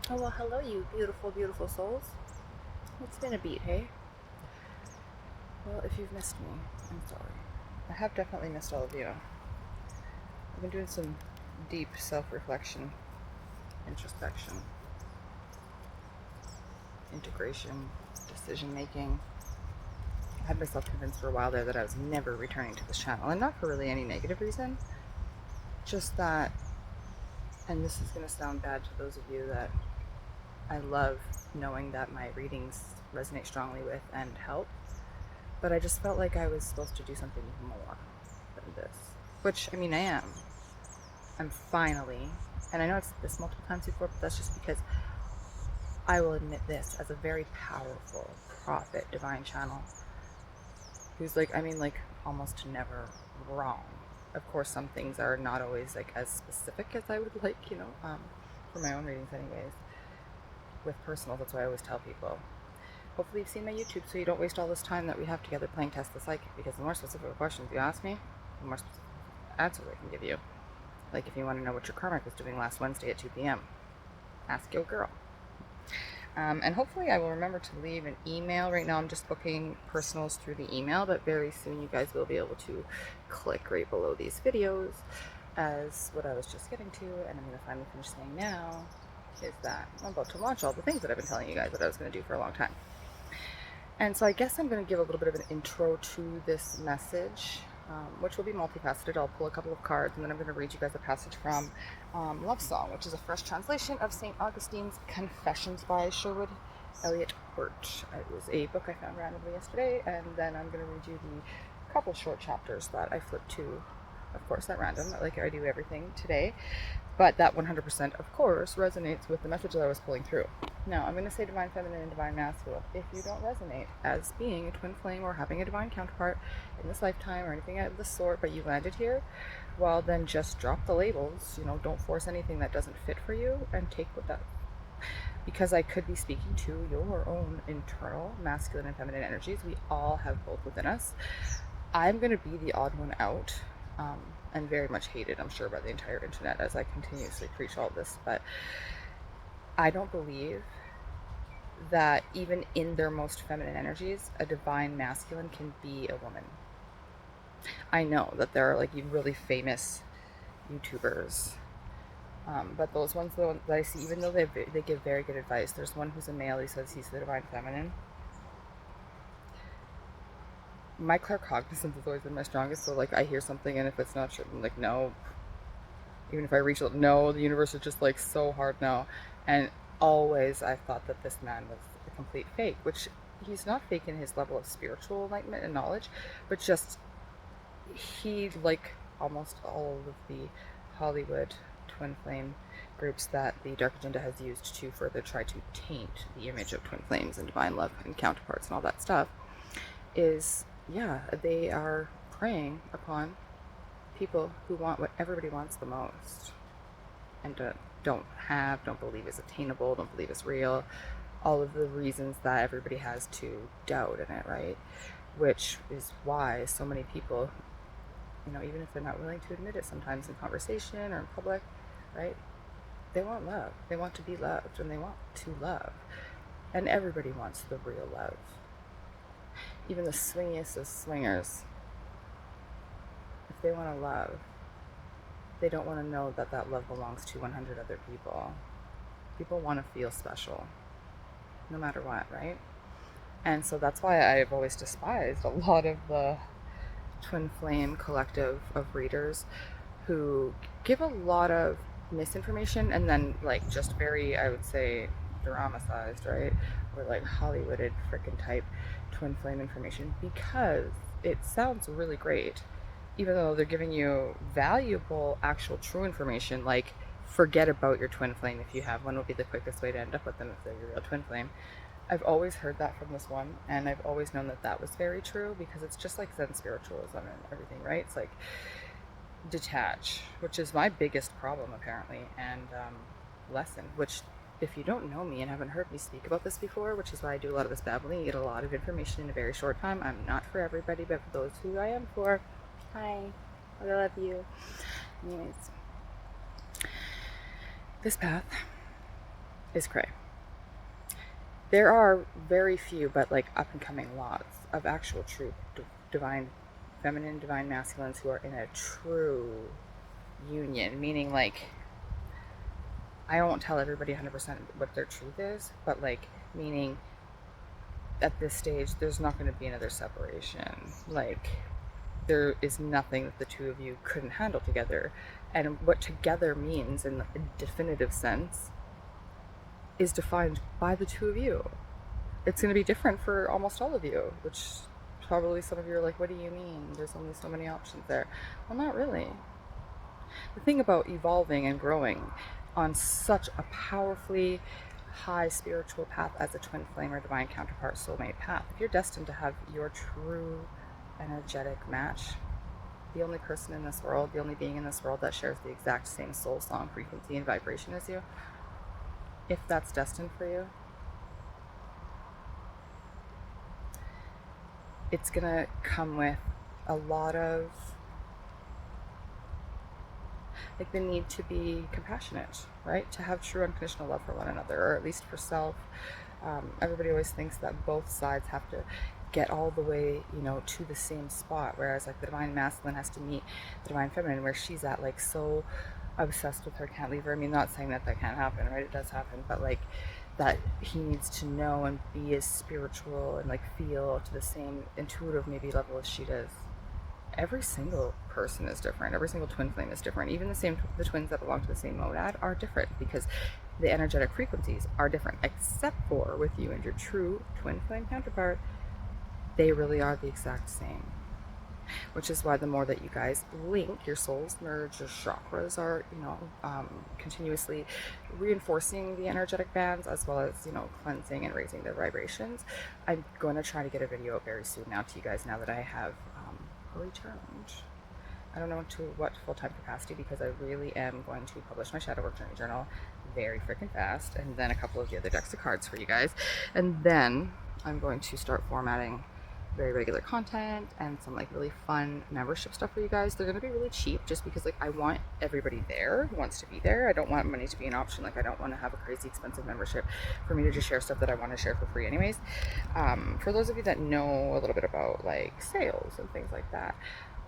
Oh, well, hello, you beautiful, beautiful souls. It's been a beat, hey? Well, if you've missed me, I'm sorry. I have definitely missed all of you. I've been doing some deep self reflection, introspection, integration, decision making. I had myself convinced for a while there that I was never returning to this channel, and not for really any negative reason, just that, and this is going to sound bad to those of you that I love knowing that my readings resonate strongly with and help. But I just felt like I was supposed to do something more than this. Which, I mean, I am. I'm finally, and I know it's this multiple times before, but that's just because I will admit this as a very powerful prophet, divine channel, who's like, I mean, like, almost never wrong. Of course, some things are not always like as specific as I would like, for my own readings, anyways. With personal, that's why I always tell people. Hopefully you've seen my YouTube so you don't waste all this time that we have together playing Test the Psychic, because the more specific questions you ask me, the more specific answers I can give you. Like if you want to know what your karmic was doing last Wednesday at 2 p.m., ask your girl. And hopefully I will remember to leave an email. Right now I'm just booking personals through the email, but very soon you guys will be able to click right below these videos as what I was just getting to, and I'm going to finally finish saying now, is that I'm about to launch all the things that I've been telling you guys that I was going to do for a long time. And so I guess I'm going to give a little bit of an intro to this message, which will be multifaceted. I'll pull a couple of cards, and then I'm going to read you guys a passage from Love Song, which is a fresh translation of St. Augustine's Confessions by Sherwood Elliott Hurt. It was a book I found randomly yesterday, and then I'm going to read you the couple short chapters that I flipped to, of course, at random, like I do everything today. But that 100%, of course, resonates with the message that I was pulling through. Now, I'm going to say divine feminine and divine masculine. If you don't resonate as being a twin flame or having a divine counterpart in this lifetime or anything of the sort, but you landed here, well, then just drop the labels. Don't force anything that doesn't fit for you and take what that. Because I could be speaking to your own internal masculine and feminine energies. We all have both within us. I'm going to be the odd one out. And very much hated, I'm sure, by the entire internet as I continuously preach all this. But I don't believe that even in their most feminine energies, a divine masculine can be a woman. I know that there are like really famous YouTubers, but those ones that I see, even though they give very good advice, there's one who's a male. He says he's the divine feminine. My claircognizance has always been my strongest, so like I hear something, and if it's not true, I'm like, no. Even if I reach out, no, the universe is just like so hard now. And always I thought that this man was a complete fake, which he's not fake in his level of spiritual enlightenment and knowledge, but just he, like almost all of the Hollywood twin flame groups that the dark agenda has used to further try to taint the image of twin flames and divine love and counterparts and all that stuff, is, yeah, they are preying upon people who want what everybody wants the most and don't believe is attainable, don't believe is real, all of the reasons that everybody has to doubt in it, right? Which is why so many people, even if they're not willing to admit it sometimes in conversation or in public, right? They want love. They want to be loved, and they want to love. And everybody wants the real love. Even the swingiest of swingers, if they want to love, they don't want to know that that love belongs to 100 other people. People want to feel special, no matter what, right? And so that's why I've always despised a lot of the twin flame collective of readers who give a lot of misinformation and then like just very, I would say, dramatized, right? Or like Hollywooded frickin' type twin flame information, because it sounds really great, even though they're giving you valuable, actual, true information. Like, forget about your twin flame if you have one, will be the quickest way to end up with them if they're your real twin flame. I've always heard that from this one, and I've always known that that was very true, because it's just like Zen spiritualism and everything, right? It's like detach, which is my biggest problem apparently, and lesson, which, if you don't know me and haven't heard me speak about this before, which is why I do a lot of this babbling, you get a lot of information in a very short time. I'm not for everybody, but for those who I am for, hi, I love you. Anyways, this path is cray. There are very few, but like up and coming lots of actual true divine feminine, divine masculines who are in a true union, meaning like, I won't tell everybody 100% what their truth is, but like, meaning at this stage, there's not going to be another separation. Like, there is nothing that the two of you couldn't handle together. And what together means in a definitive sense is defined by the two of you. It's going to be different for almost all of you, which probably some of you are like, what do you mean? There's only so many options there. Well, not really. The thing about evolving and growing on such a powerfully high spiritual path as a twin flame or divine counterpart soulmate path, if you're destined to have your true energetic match, the only person in this world, the only being in this world that shares the exact same soul song frequency and vibration as you, if that's destined for you, it's gonna come with a lot of like the need to be compassionate, right? To have true unconditional love for one another, or at least for self. Everybody always thinks that both sides have to get all the way, to the same spot, whereas like the divine masculine has to meet the divine feminine where she's at, like so obsessed with her, can't leave her. I mean, not saying that can't happen, right? It does happen, but like that he needs to know and be as spiritual and like feel to the same intuitive maybe level as she does. Every single person is different. Every single twin flame is different. Even the twins that belong to the same monad are different because the energetic frequencies are different, except for with you and your true twin flame counterpart, they really are the exact same. Which is why the more that you guys link, your souls merge, your chakras are, continuously reinforcing the energetic bands, as well as, cleansing and raising their vibrations. I'm going to try to get a video very soon now to you guys now that I have returned. I don't know to what full-time capacity, because I really am going to publish my shadow work journey journal very freaking fast, and then a couple of the other decks of cards for you guys, and then I'm going to start formatting very regular content and some like really fun membership stuff for you guys. They're going to be really cheap just because like I want everybody there who wants to be there. I don't want money to be an option. Like I don't want to have a crazy expensive membership for me to just share stuff that I want to share for free anyways. For those of you that know a little bit about like sales and things like that,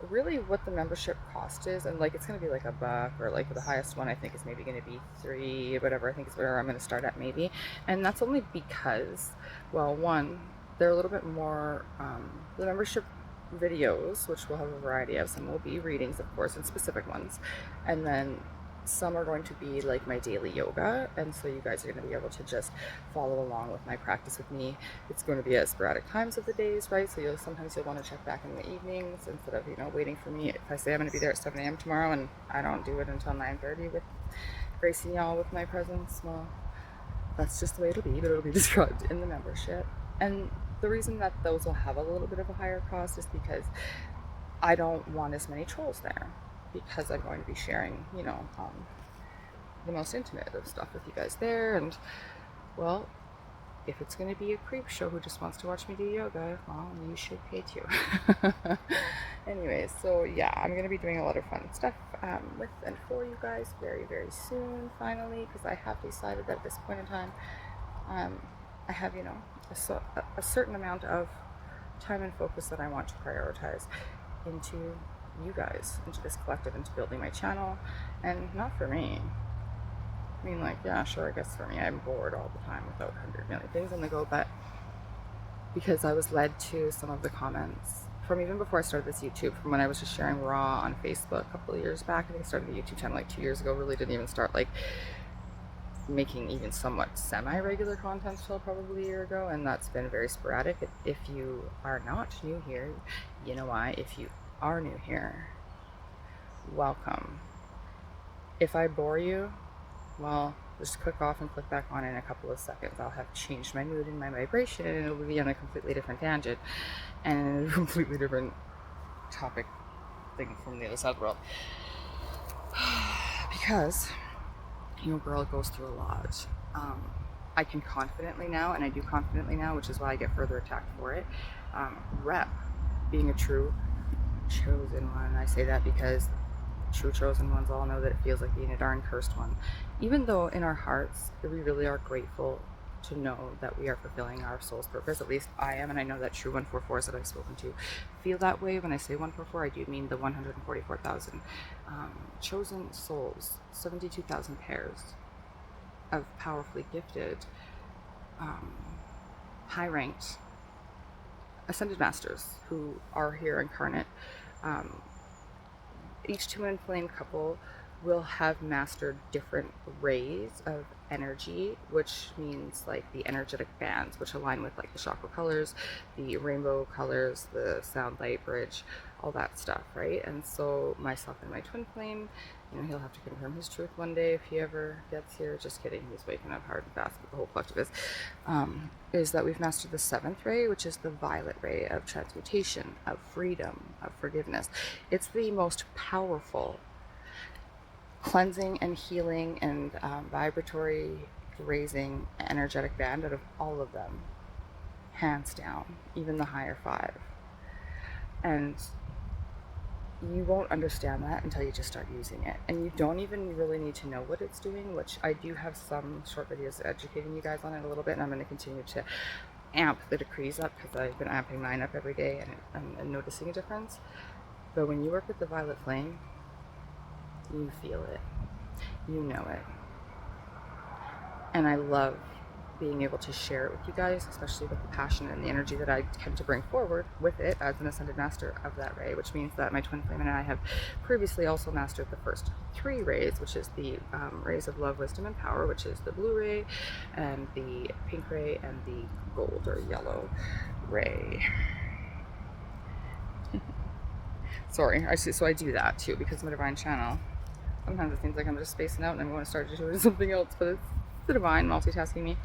really what the membership cost is, and like it's going to be like $1, or like the highest one I think is maybe going to be $3, whatever. I think is where I'm going to start at maybe. And that's only because, well, one, they're a little bit more, the membership videos, which we'll have a variety of, some will be readings of course and specific ones, and then some are going to be like my daily yoga, and so you guys are going to be able to just follow along with my practice with me. It's going to be at sporadic times of the days, right? So sometimes you'll want to check back in the evenings instead of waiting for me. If I say I'm going to be there at 7 a.m. tomorrow and I don't do it until 9:30 with gracing y'all with my presence, well, that's just the way it'll be, but it'll be described in the membership. And the reason that those will have a little bit of a higher cost is because I don't want as many trolls there, because I'm going to be sharing, the most intimate of stuff with you guys there. And well, if it's going to be a creep show who just wants to watch me do yoga, well, you should pay too. Anyways, so yeah, I'm going to be doing a lot of fun stuff with and for you guys very, very soon, finally, because I have decided that at this point in time, I have, a certain amount of time and focus that I want to prioritize into you guys, into this collective, into building my channel, and not for me. I mean, like, yeah, sure, I guess for me, I'm bored all the time without 100 million things on the go, but because I was led to some of the comments from even before I started this YouTube, from when I was just sharing raw on Facebook a couple of years back. I think I started the YouTube channel like 2 years ago, really didn't even start like making even somewhat semi-regular content till probably a year ago, and that's been very sporadic. If you are not new here, you know why. If you are new here, welcome. If I bore you, well, just click off and click back on in a couple of seconds. I'll have changed my mood and my vibration, and it'll be on a completely different tangent and a completely different topic thing from the other side of the world. Because girl goes through a lot. I can confidently now, and I do confidently now, which is why I get further attacked for it, rep being a true chosen one. I say that because true chosen ones all know that it feels like being a darn cursed one. even though in our hearts we really are grateful to know that we are fulfilling our soul's purpose. At least I am, and I know that true 144s that I've spoken to feel that way. When I say 144, I do mean the 144,000 chosen souls, 72,000 pairs of powerfully gifted, high-ranked ascended masters who are here incarnate. Um, each twin flame couple will have mastered different rays of energy, which means like the energetic bands, which align with like the chakra colors, the rainbow colors, the sound light bridge, all that stuff, right? And so myself and my twin flame, you know, he'll have to confirm his truth one day if he ever gets here. Just kidding, he's waking up hard and fast, but the whole collective is that we've mastered the 7th ray, which is the violet ray of transmutation, of freedom, of forgiveness. It's the most powerful cleansing and healing and vibratory raising energetic band out of all of them, hands down, even the higher 5. And you won't understand that until you just start using it, and you don't even really need to know what it's doing, which I do have some short videos educating you guys on it a little bit, and I'm going to continue to amp the decrees up because I've been amping mine up every day, and I'm noticing a difference. But when you work with the violet flame, you feel it, you know it. And I love being able to share it with you guys, especially with the passion and the energy that I tend to bring forward with it as an ascended master of that ray, which means that my twin flame and I have previously also mastered the first 3 rays, which is the rays of love, wisdom, and power, which is the blue ray, and the pink ray, and the gold or yellow ray. Sorry, so I do that too because I'm a divine channel. Sometimes it seems like I'm just spacing out and I want to start doing something else, but it's the divine multitasking me.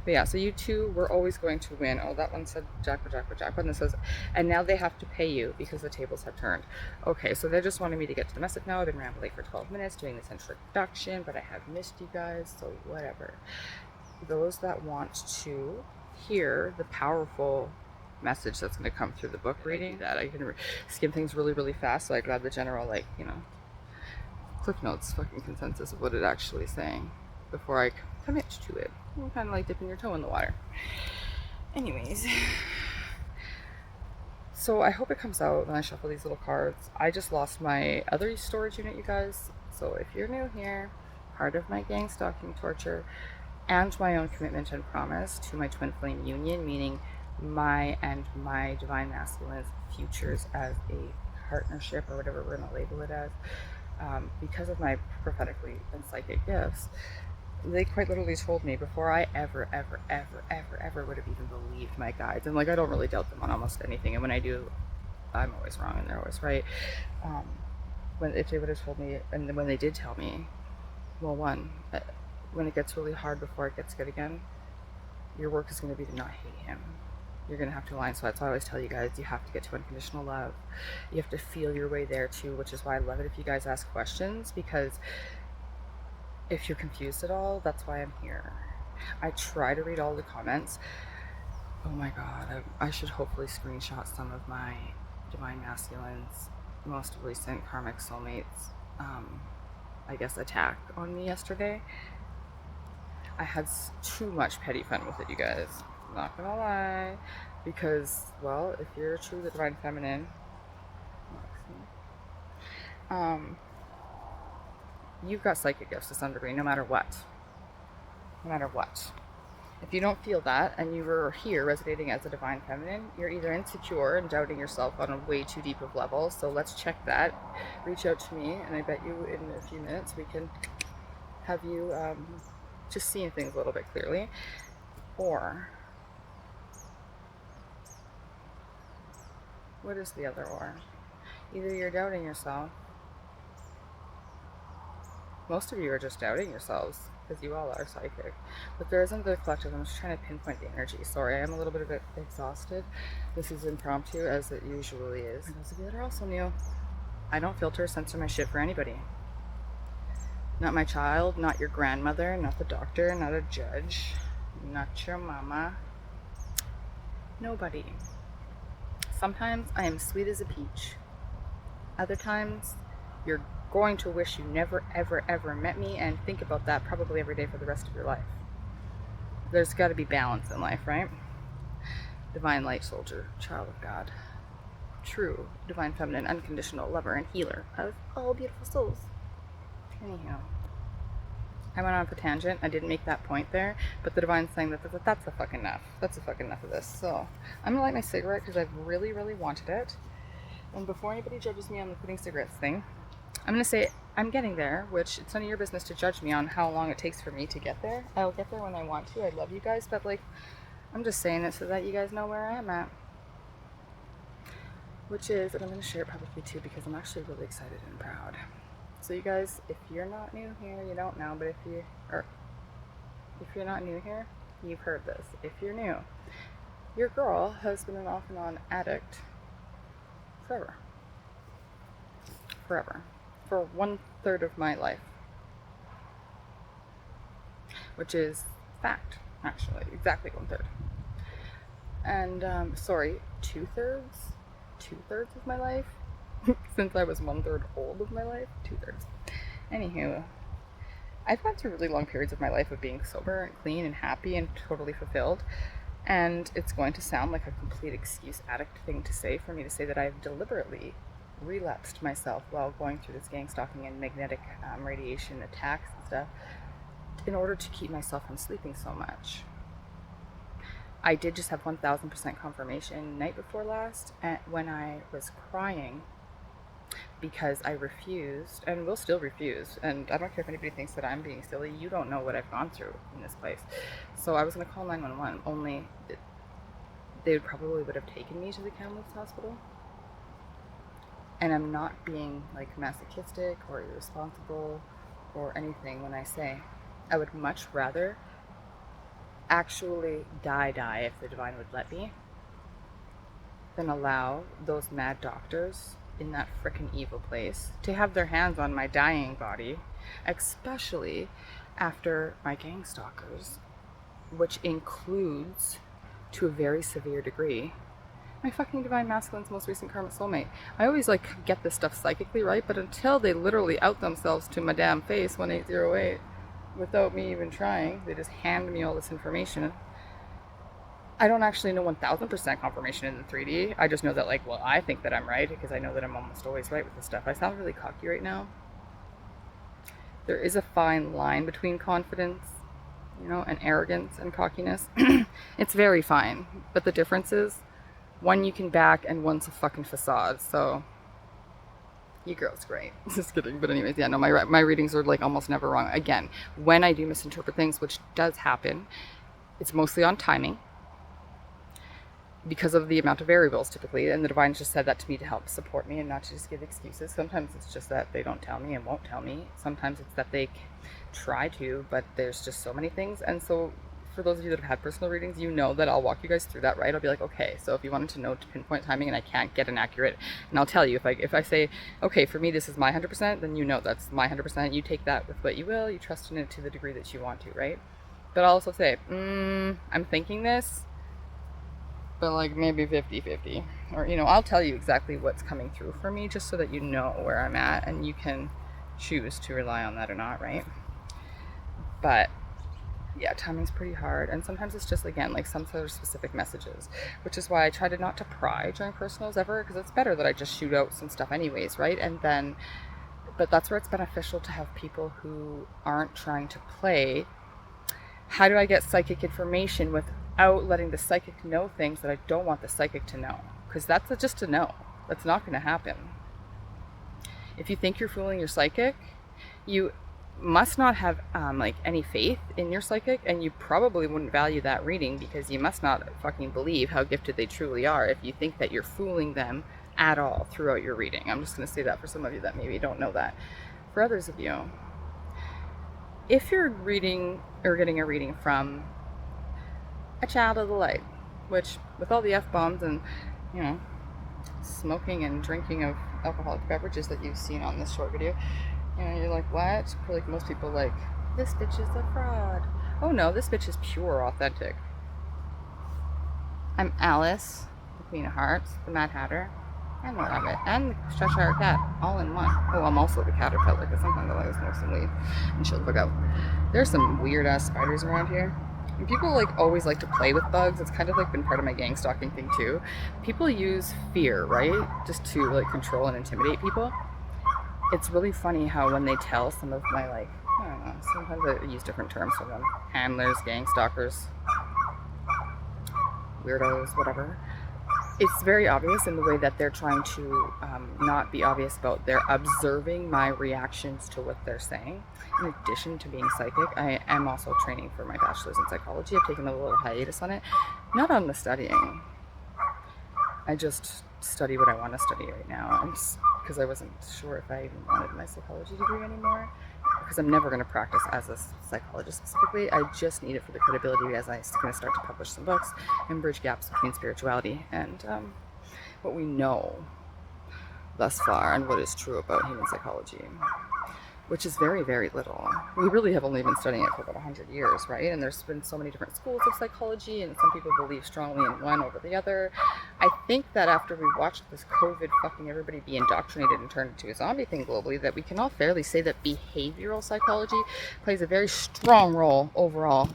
But yeah, so you two were always going to win. Oh, that one said jackpot. And this says, and now they have to pay you because the tables have turned. Okay, so they just wanted me to get to the message now. I've been rambling for 12 minutes doing this introduction, but I have missed you guys, so whatever. Those that want to hear the powerful message that's going to come through the book reading, that I can skim things really, really fast, so I grab the general, like, you know, Cliff Notes fucking consensus of what it's actually saying before I commit to it. I'm kind of like dipping your toe in the water. Anyways, so I hope it comes out when I shuffle these little cards. I just lost my other storage unit, you guys. So if you're new here, part of my gang stalking torture and my own commitment and promise to my twin flame union, meaning my and my divine masculine's futures as a partnership or whatever we're going to label it as, because of my prophetically and psychic gifts, they quite literally told me before I ever would have even believed my guides. And like, I don't really doubt them on almost anything. And when I do, I'm always wrong and they're always right. If they would have told me, and when they did tell me, well, when it gets really hard before it gets good again, your work is going to be to not hate him. You're going to have to align. So that's why I always tell you guys, you have to get to unconditional love. You have to feel your way there too, which is why I love it if you guys ask questions, because if you're confused at all, that's why I'm here. I try to read all the comments. Oh my god, I should hopefully screenshot some of my divine masculines most recent karmic soulmates I guess attack on me yesterday. I had too much petty fun with it, you guys, not gonna lie, because, well, if you're a true divine feminine, you've got psychic gifts to some degree, no matter what. If you don't feel that, and you were here resonating as a divine feminine, you're either insecure and doubting yourself on a way too deep of level. So let's check that. Reach out to me, and I bet you in a few minutes we can have you just seeing things a little bit clearly. Or, what is the other or? Either you're doubting yourself. Most of you are just doubting yourselves, because you all are psychic. But there isn't the collective. I'm just trying to pinpoint the energy. Sorry, I am a little bit exhausted. This is impromptu, as it usually is. For those of you that are also new, I don't filter or censor my shit for anybody. Not my child, not your grandmother, not the doctor, not a judge, not your mama. Nobody. Sometimes I am sweet as a peach. Other times, you're going to wish you never, ever, ever met me, and think about that probably every day for the rest of your life. There's got to be balance in life, right? Divine light soldier, child of God, true, divine feminine, unconditional lover and healer of all beautiful souls. Anyhow, I went off a tangent. I didn't make that point there, but the divine's saying that that's the fuck enough. That's the fuck enough of this. So I'm gonna light my cigarette because I've really, really wanted it. And before anybody judges me on the quitting cigarettes thing, I'm gonna say I'm getting there, which it's none of your business to judge me on how long it takes for me to get there. I'll get there when I want to. I love you guys, but like, I'm just saying it so that you guys know where I am at. Which is, and I'm gonna share it publicly too because I'm actually really excited and proud. So you guys, if you're not new here, you don't know, but if you're not new here, you've heard this. If you're new, your girl has been an off and on addict forever. For 1/3 of my life. Which is fact, actually, exactly 1/3. And, 2/3? 2/3 of my life? Since I was 1/3 old of my life, 2/3. Anywho, I've gone through really long periods of my life of being sober and clean and happy and totally fulfilled. And it's going to sound like a complete excuse addict thing to say for me to say that I've deliberately relapsed myself while going through this gang stalking and magnetic radiation attacks and stuff in order to keep myself from sleeping so much. I did just have 1000% confirmation night before last when I was crying because I refused, and will still refuse, and I don't care if anybody thinks that I'm being silly. You don't know what I've gone through in this place. So I was going to call 911, only they probably would have taken me to the Kamloops hospital. And I'm not being like masochistic or irresponsible or anything when I say I would much rather actually die if the divine would let me than allow those mad doctors in that frickin' evil place to have their hands on my dying body, especially after my gang stalkers, which includes, to a very severe degree, my fucking divine masculine's most recent karmic soulmate. I always like get this stuff psychically right, but until they literally out themselves to my damn face 1808 without me even trying, they just hand me all this information. I don't actually know 1000% confirmation in the 3D. I just know that, like, well, I think that I'm right because I know that I'm almost always right with this stuff. I sound really cocky right now. There is a fine line between confidence, you know, and arrogance and cockiness. It's very fine, but the difference is one you can back and one's a fucking facade. So you girl's great. Just kidding. But anyways, yeah, no, my readings are like almost never wrong. Again, when I do misinterpret things, which does happen, it's mostly on timing because of the amount of variables typically, and the divine just said that to me to help support me and not to just give excuses. Sometimes it's just that they don't tell me and won't tell me. Sometimes it's that they try to, but there's just so many things. And so for those of you that have had personal readings, you know that I'll walk you guys through that, right? I'll be like, okay, so if you wanted to know to pinpoint timing and I can't get an accurate, and I'll tell you, if I say, okay, for me this is my 100%, then you know that's my 100%. You take that with what you will, you trust in it to the degree that you want to, right? But I'll also say, I'm thinking this, but like maybe 50-50, or, you know, I'll tell you exactly what's coming through for me just so that you know where I'm at and you can choose to rely on that or not, right? But yeah, timing's pretty hard, and sometimes it's just, again, like some sort of specific messages, which is why I try to not to pry during personals ever, because it's better that I just shoot out some stuff anyways, right? And then, but that's where it's beneficial to have people who aren't trying to play. How do I get psychic information without letting the psychic know things that I don't want the psychic to know? Because that's just a no. That's not going to happen. If you think you're fooling your psychic, you must not have like any faith in your psychic, and you probably wouldn't value that reading because you must not fucking believe how gifted they truly are if you think that you're fooling them at all throughout your reading. I'm just going to say that for some of you that maybe don't know that. For others of you, if you're reading or getting a reading from a child of the light, which with all the F-bombs and, you know, smoking and drinking of alcoholic beverages that you've seen on this short video, you know, you're like, what? For like most people, like, this bitch is a fraud. Oh no, this bitch is pure authentic. I'm Alice, the Queen of Hearts, the Mad Hatter. and the rabbit, and the Cheshire cat, all in one. Oh, I'm also the caterpillar, because sometimes I like to smoke some weed and chill the fuck out. There's some weird ass spiders around here. And people like always like to play with bugs. It's kind of like been part of my gang stalking thing too. People use fear, right? Just to like control and intimidate people. It's really funny how when they tell some of my like, I don't know, sometimes I use different terms for them. Handlers, gang stalkers, weirdos, whatever. It's very obvious in the way that they're trying to not be obvious about they're observing my reactions to what they're saying. In addition to being psychic, I am also training for my bachelor's in psychology. I've taken a little hiatus on it. Not on the studying. I just study what I want to study right now. Because I wasn't sure if I even wanted my psychology degree anymore. Because I'm never going to practice as a psychologist specifically. I just need it for the credibility as I'm going to start to publish some books and bridge gaps between spirituality and what we know thus far and what is true about human psychology, which is very, very little. We really have only been studying it for about 100 years, right? And there's been so many different schools of psychology, and some people believe strongly in one over the other. I think that after we watched this COVID fucking everybody be indoctrinated and turned into a zombie thing globally, that we can all fairly say that behavioral psychology plays a very strong role overall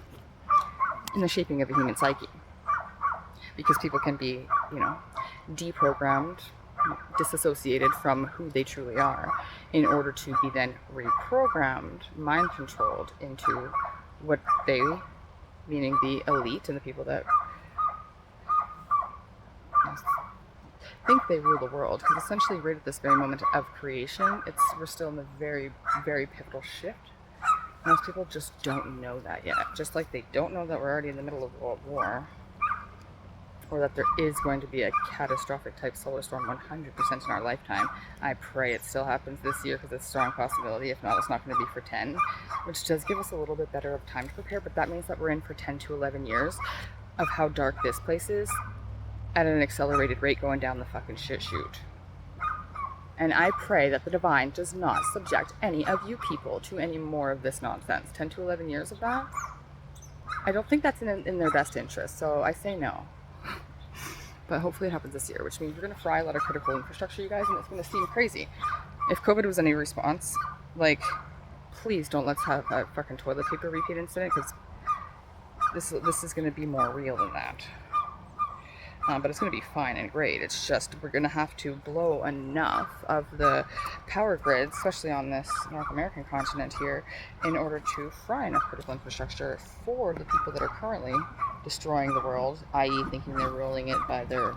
in the shaping of a human psyche. Because people can be, deprogrammed, disassociated from who they truly are in order to be then reprogrammed, mind controlled into what they, meaning the elite and the people that think they rule the world, because essentially right at this very moment of creation, we're still in the very, very pivotal shift. Most people just don't know that yet, just like they don't know that we're already in the middle of World War, or that there is going to be a catastrophic type solar storm 100% in our lifetime. I pray it still happens this year because it's a strong possibility. If not, it's not going to be for 10, which does give us a little bit better of time to prepare, but that means that we're in for 10 to 11 years of how dark this place is at an accelerated rate going down the fucking shit chute. And I pray that the divine does not subject any of you people to any more of this nonsense. 10 to 11 years of that? I don't think that's in their best interest, so I say no. But hopefully it happens this year, which means we're going to fry a lot of critical infrastructure, you guys, and it's going to seem crazy. If COVID was any response, please don't let's have a fucking toilet paper repeat incident, because this is going to be more real than that. But it's going to be fine and great. It's just we're going to have to blow enough of the power grids, especially on this North American continent here, in order to fry enough critical infrastructure for the people that are currently destroying the world, i.e. thinking they're ruling it by their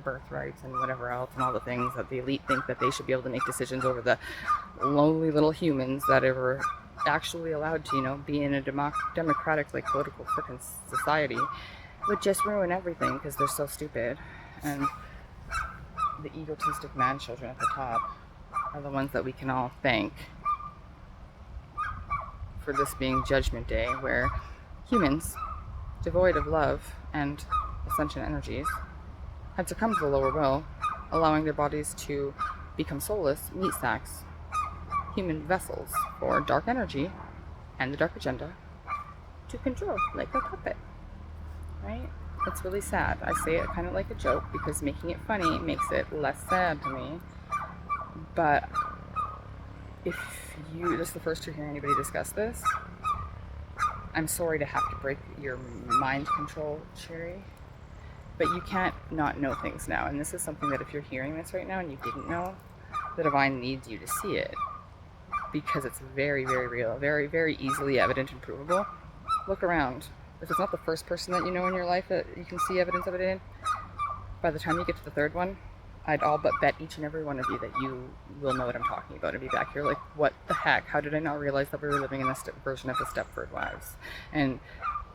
birthrights and whatever else and all the things that the elite think that they should be able to make decisions over the lonely little humans that are actually allowed to, be in a democratic, political frickin' society. Would just ruin everything because they're so stupid, and the egotistic man children at the top are the ones that we can all thank for this being Judgment Day, where humans devoid of love and ascension energies had succumbed to the lower will, allowing their bodies to become soulless meat sacks, human vessels for dark energy and the dark agenda to control like a puppet. Right? It's really sad. I say it kind of like a joke because making it funny makes it less sad to me. But if this is the first to hear anybody discuss this, I'm sorry to have to break your mind control, Cherry. But you can't not know things now. And this is something that if you're hearing this right now and you didn't know, the divine needs you to see it. Because it's very, very real, very, very easily evident and provable. Look around. If it's not the first person that you know in your life that you can see evidence of it in, by the time you get to the third one, I'd all but bet each and every one of you that you will know what I'm talking about and be back here like, what the heck? How did I not realize that we were living in this version of the Stepford Wives? And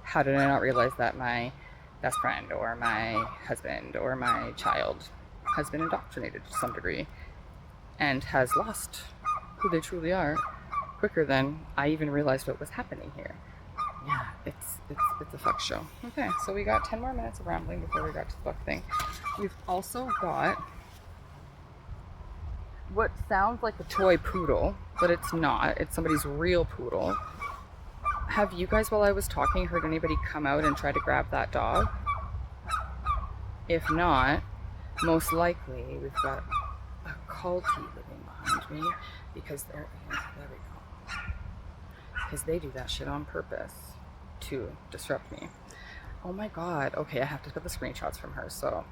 how did I not realize that my best friend or my husband or my child has been indoctrinated to some degree and has lost who they truly are quicker than I even realized what was happening here? Yeah, it's a fuck show. Okay, so we got 10 more minutes of rambling before we got to the fuck thing. We've also got what sounds like a toy poodle, but it's not. It's somebody's real poodle. Have you guys, while I was talking, heard anybody come out and try to grab that dog? If not, most likely we've got a culty living behind me because they're, there we go. Because they do that shit on purpose to disrupt me. Oh my god. Okay, I have to put the screenshots from her. So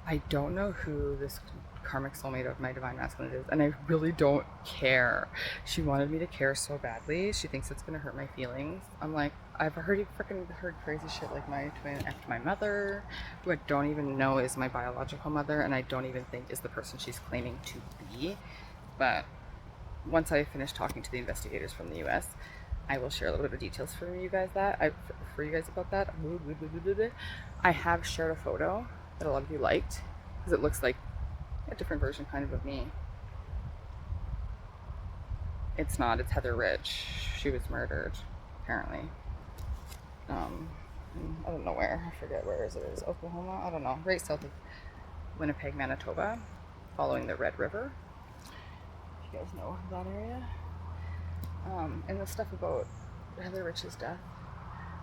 I don't know who this karmic soulmate of my divine masculine is, and I really don't care. She wanted me to care so badly. She thinks it's gonna hurt my feelings. I'm like, I've already freaking heard crazy shit like my twin effed my mother, who I don't even know is my biological mother, and I don't even think is the person she's claiming to be. But once I finish talking to the investigators from the US, I will share a little bit of details for you guys about that. I have shared a photo that a lot of you liked because it looks like a different version kind of me. It's not, it's Heather Rich. She was murdered, apparently. I don't know where. I forget where is it. Is Oklahoma? I don't know. Right south of Winnipeg, Manitoba, following the Red River. If you guys know that area. And the stuff about Heather Rich's death.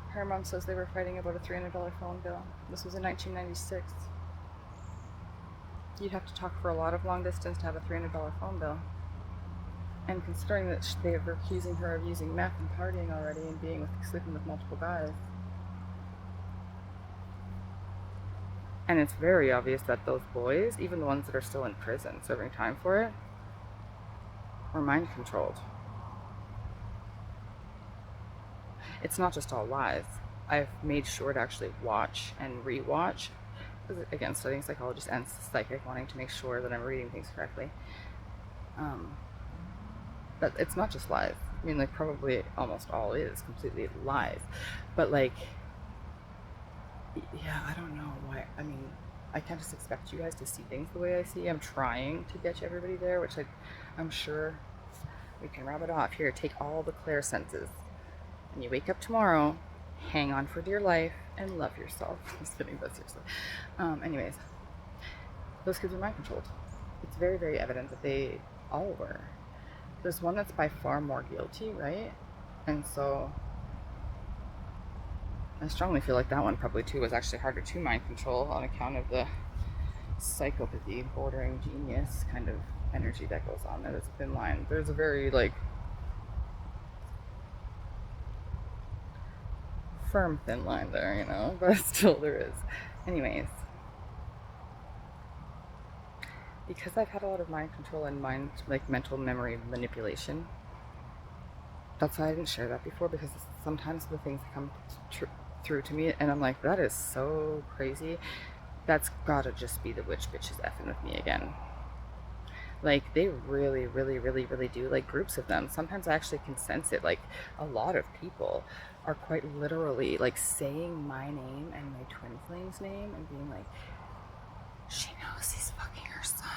Her mom says they were fighting about a $300 phone bill. This was in 1996. You'd have to talk for a lot of long distance to have a $300 phone bill. And considering that they were accusing her of using meth and partying already and sleeping with multiple guys. And it's very obvious that those boys, even the ones that are still in prison serving time for it, were mind controlled. It's not just all lies. I've made sure to actually watch and rewatch, because again, studying psychologist and psychic, wanting to make sure that I'm reading things correctly. But it's not just lies. I mean, like, probably almost all is completely lies. But like, yeah, I don't know why. I mean, I can't just expect you guys to see things the way I see. I'm trying to get everybody there, which I'm sure we can wrap it off. Here, take all the clair senses. And you wake up tomorrow, hang on for dear life, and love yourself. I'm just kidding, but seriously. Anyways, those kids are mind controlled. It's very, very evident that they all were. There's one that's by far more guilty, right? And so I strongly feel like that one probably too was actually harder to mind control on account of the psychopathy, bordering genius kind of energy that goes on. There's a thin line. There's a very like firm thin line there, you know, but still there is. Anyways, because I've had a lot of mind control and mental memory manipulation, that's why I didn't share that before, because sometimes the things come through to me and I'm like, that is so crazy. That's gotta just be the witch bitches effing with me again. Like, they really, really, really, really do. Like, groups of them. Sometimes I actually can sense it. Like, a lot of people are quite literally, like, saying my name and my twin flame's name and being like, she knows he's fucking her son.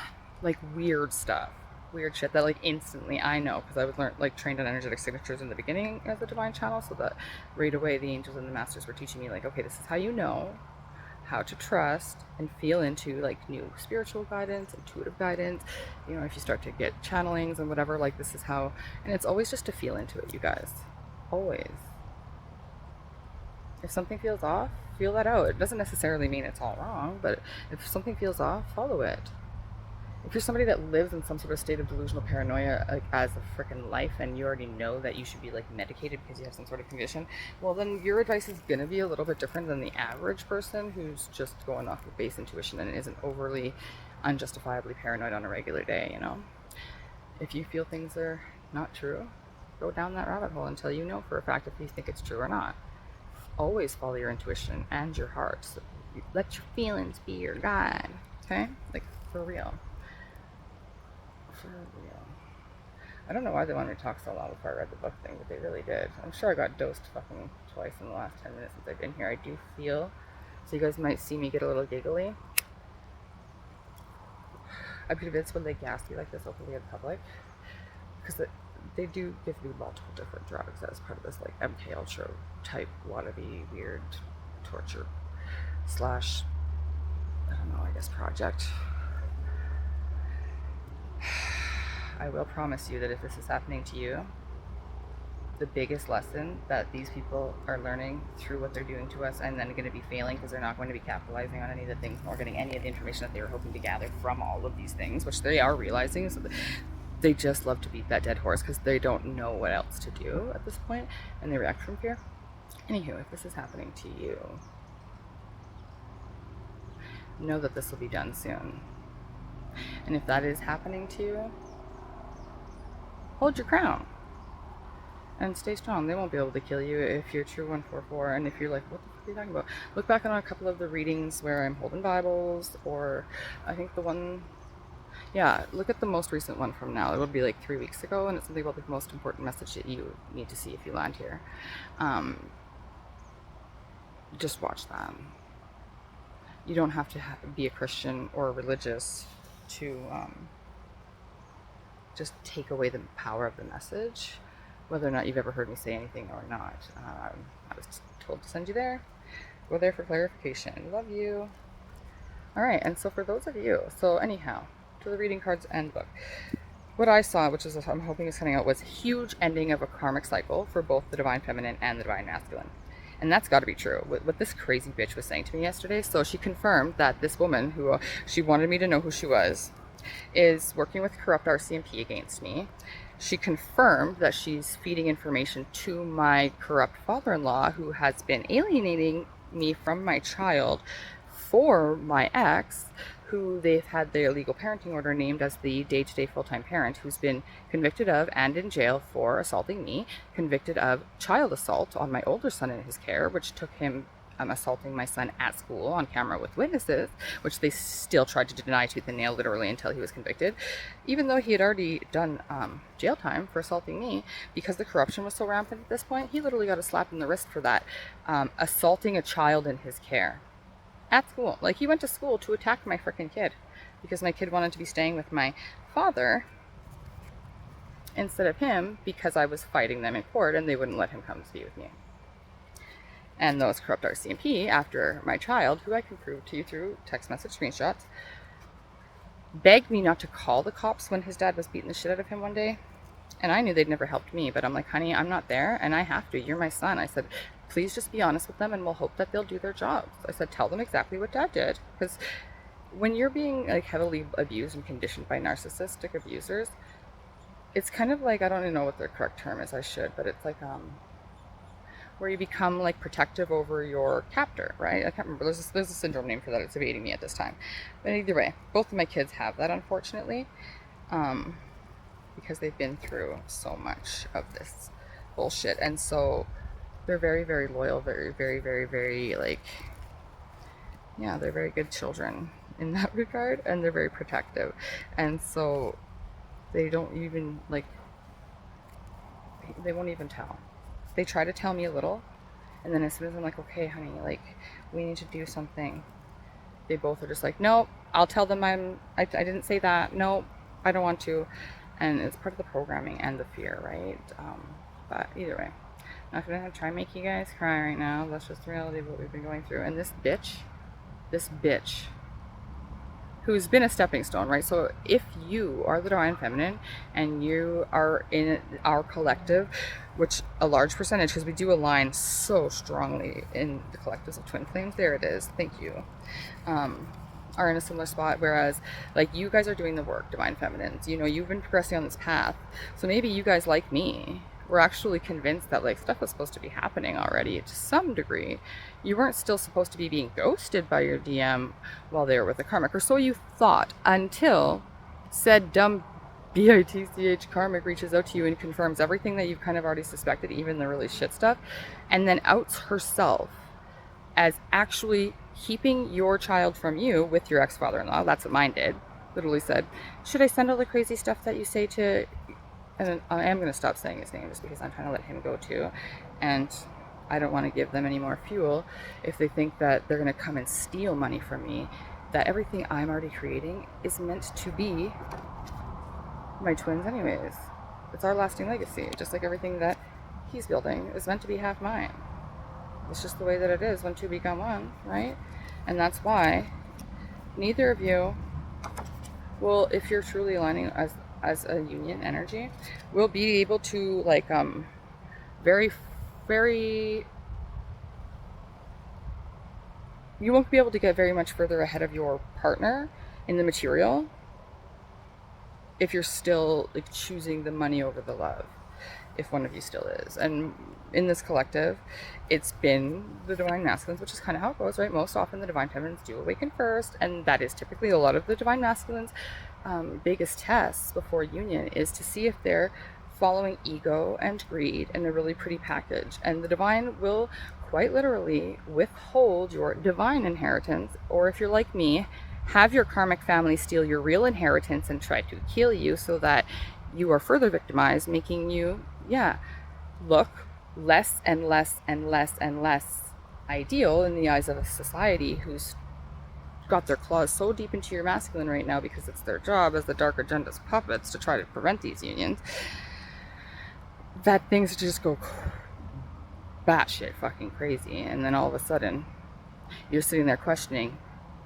Like, weird stuff. Weird shit that, like, instantly I know. Because I was trained on energetic signatures in the beginning as a divine channel. So that right away the angels and the masters were teaching me, like, okay, this is how you know how to trust and feel into like new spiritual guidance, intuitive guidance. You know, if you start to get channelings and whatever, like, this is how, and it's always just to feel into it, you guys. Always. If something feels off, feel that out. It doesn't necessarily mean it's all wrong, but if something feels off, follow it. If you're somebody that lives in some sort of state of delusional paranoia, like, as a freaking life, and you already know that you should be like medicated because you have some sort of condition, well, then your advice is gonna be a little bit different than the average person who's just going off of base intuition and isn't overly unjustifiably paranoid on a regular day, you know? If you feel things are not true, go down that rabbit hole until you know for a fact if you think it's true or not. Always follow your intuition and your heart. So let your feelings be your guide, okay? Like, for real. For real. I don't know why they wanted me to talk so long before I read the book thing, but they really did. I'm sure I got dosed fucking twice in the last 10 minutes since I've been here. I do feel, so you guys might see me get a little giggly. I'm convinced when they gas you like this openly in public, because they do give me multiple different drugs as part of this like MK Ultra type wannabe weird torture slash, I don't know, I guess project. I will promise you that if this is happening to you, the biggest lesson that these people are learning through what they're doing to us, and then going to be failing because they're not going to be capitalizing on any of the things nor getting any of the information that they were hoping to gather from all of these things, which they are realizing. So they just love to beat that dead horse because they don't know what else to do at this point, and they react from fear. Anywho, if this is happening to you, know that this will be done soon. And if that is happening to you, hold your crown and stay strong. They won't be able to kill you if you're true 144. And if you're like, what the fuck are you talking about? Look back on a couple of the readings where I'm holding Bibles, or I think the one, yeah, look at the most recent one from now. It would be like 3 weeks ago, and it's something about the most important message that you need to see if you land here. Just watch that. You don't have to be a Christian or religious to just take away the power of the message, whether or not you've ever heard me say anything or not. I was told to send you there. Go there for clarification. Love you. All right, and so for those of you, so anyhow, to the reading cards and book, what I saw, which is I'm hoping is coming out, was huge ending of a karmic cycle for both the divine feminine and the divine masculine. And that's got to be true. What this crazy bitch was saying to me yesterday. So she confirmed that this woman, who she wanted me to know who she was, is working with corrupt RCMP against me. She confirmed that she's feeding information to my corrupt father-in-law, who has been alienating me from my child for my ex, who they've had their legal parenting order named as the day-to-day full-time parent, who's been convicted of and in jail for assaulting me, convicted of child assault on my older son in his care, which took him assaulting my son at school on camera with witnesses, which they still tried to deny tooth and nail, literally, until he was convicted, even though he had already done jail time for assaulting me. Because the corruption was so rampant at this point, he literally got a slap in the wrist for that, assaulting a child in his care at school. Like, he went to school to attack my freaking kid because my kid wanted to be staying with my father instead of him, because I was fighting them in court and they wouldn't let him come to be with me. And those corrupt RCMP, after my child, who I can prove to you through text message screenshots, begged me not to call the cops when his dad was beating the shit out of him one day. And I knew they'd never helped me, but I'm like, honey, I'm not there and I have to. You're my son. I said, please just be honest with them and we'll hope that they'll do their jobs. I said, tell them exactly what dad did. Because when you're being like heavily abused and conditioned by narcissistic abusers, it's kind of like, I don't even know what the correct term is, I should, but it's like where you become like protective over your captor, right? I can't remember. There's a syndrome name for that. It's evading me at this time. But either way, both of my kids have that, unfortunately, because they've been through so much of this bullshit. And so they're very, very loyal, very, very, very, very, like, yeah, they're very good children in that regard, and they're very protective. And so they don't even, like, they won't even tell. They try to tell me a little, and then as soon as I'm like, okay, honey, like, we need to do something, they both are just like, nope, I'll tell them I didn't say that. Nope, I don't want to. And it's part of the programming and the fear, right? But either way, I'm not gonna try and make you guys cry right now. That's just the reality of what we've been going through. And this bitch, who's been a stepping stone, right? So if you are the divine feminine and you are in our collective, which a large percentage, because we do align so strongly in the collectives of twin flames, there it is, thank you, are in a similar spot, whereas like you guys are doing the work, divine feminines, you know, you've been progressing on this path. So maybe you guys, like me, were actually convinced that like stuff was supposed to be happening already to some degree. You weren't still supposed to be being ghosted by your DM while they were with the karmic, or so you thought, until said dumb bitch karmic reaches out to you and confirms everything that you've kind of already suspected, even the really shit stuff, and then outs herself as actually keeping your child from you with your ex-father-in-law. That's what mine did. Literally said, should I send all the crazy stuff that you say to, and I am going to stop saying his name just because I'm trying to let him go too, and I don't want to give them any more fuel if they think that they're going to come and steal money from me, that everything I'm already creating is meant to be my twins anyways. It's our lasting legacy, just like everything that he's building is meant to be half mine. It's just the way that it is when two become one, right? And that's why neither of you will, if you're truly aligning as a union energy, will be able to like very, very, you won't be able to get very much further ahead of your partner in the material if you're still like choosing the money over the love, if one of you still is. And in this collective, it's been the divine masculines, which is kind of how it goes, right? Most often the divine feminines do awaken first, and that is typically a lot of the divine masculines' biggest tests before union, is to see if they're following ego and greed in a really pretty package. And the divine will quite literally withhold your divine inheritance, or if you're like me, have your karmic family steal your real inheritance and try to kill you so that you are further victimized, making you, look less and less and less and less ideal in the eyes of a society who's got their claws so deep into your masculine right now because it's their job as the dark agenda's puppets to try to prevent these unions, that things just go batshit fucking crazy. And then all of a sudden, you're sitting there questioning,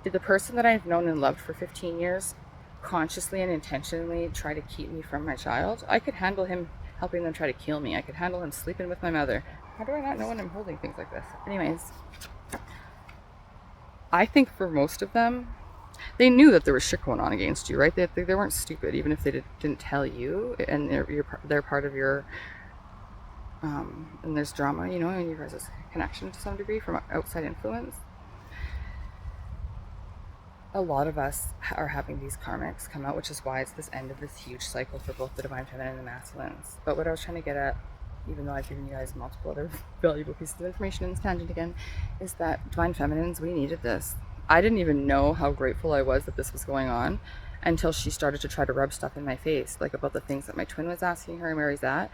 did the person that I've known and loved for 15 years consciously and intentionally try to keep me from my child? I could handle him helping them try to kill me. I could handle him sleeping with my mother. How do I not know when I'm holding things like this? Anyways, I think for most of them, they knew that there was shit going on against you, right? They weren't stupid, even if they didn't tell you, and they're part of your, and there's drama, you know, and you guys' connection to some degree from outside influence. A lot of us are having these karmics come out, which is why it's this end of this huge cycle for both the divine feminine and the masculines. But what I was trying to get at, even though I've given you guys multiple other valuable pieces of information in this tangent again, is that divine feminines, we needed this. I didn't even know how grateful I was that this was going on until she started to try to rub stuff in my face, like about the things that my twin was asking her and where he's at.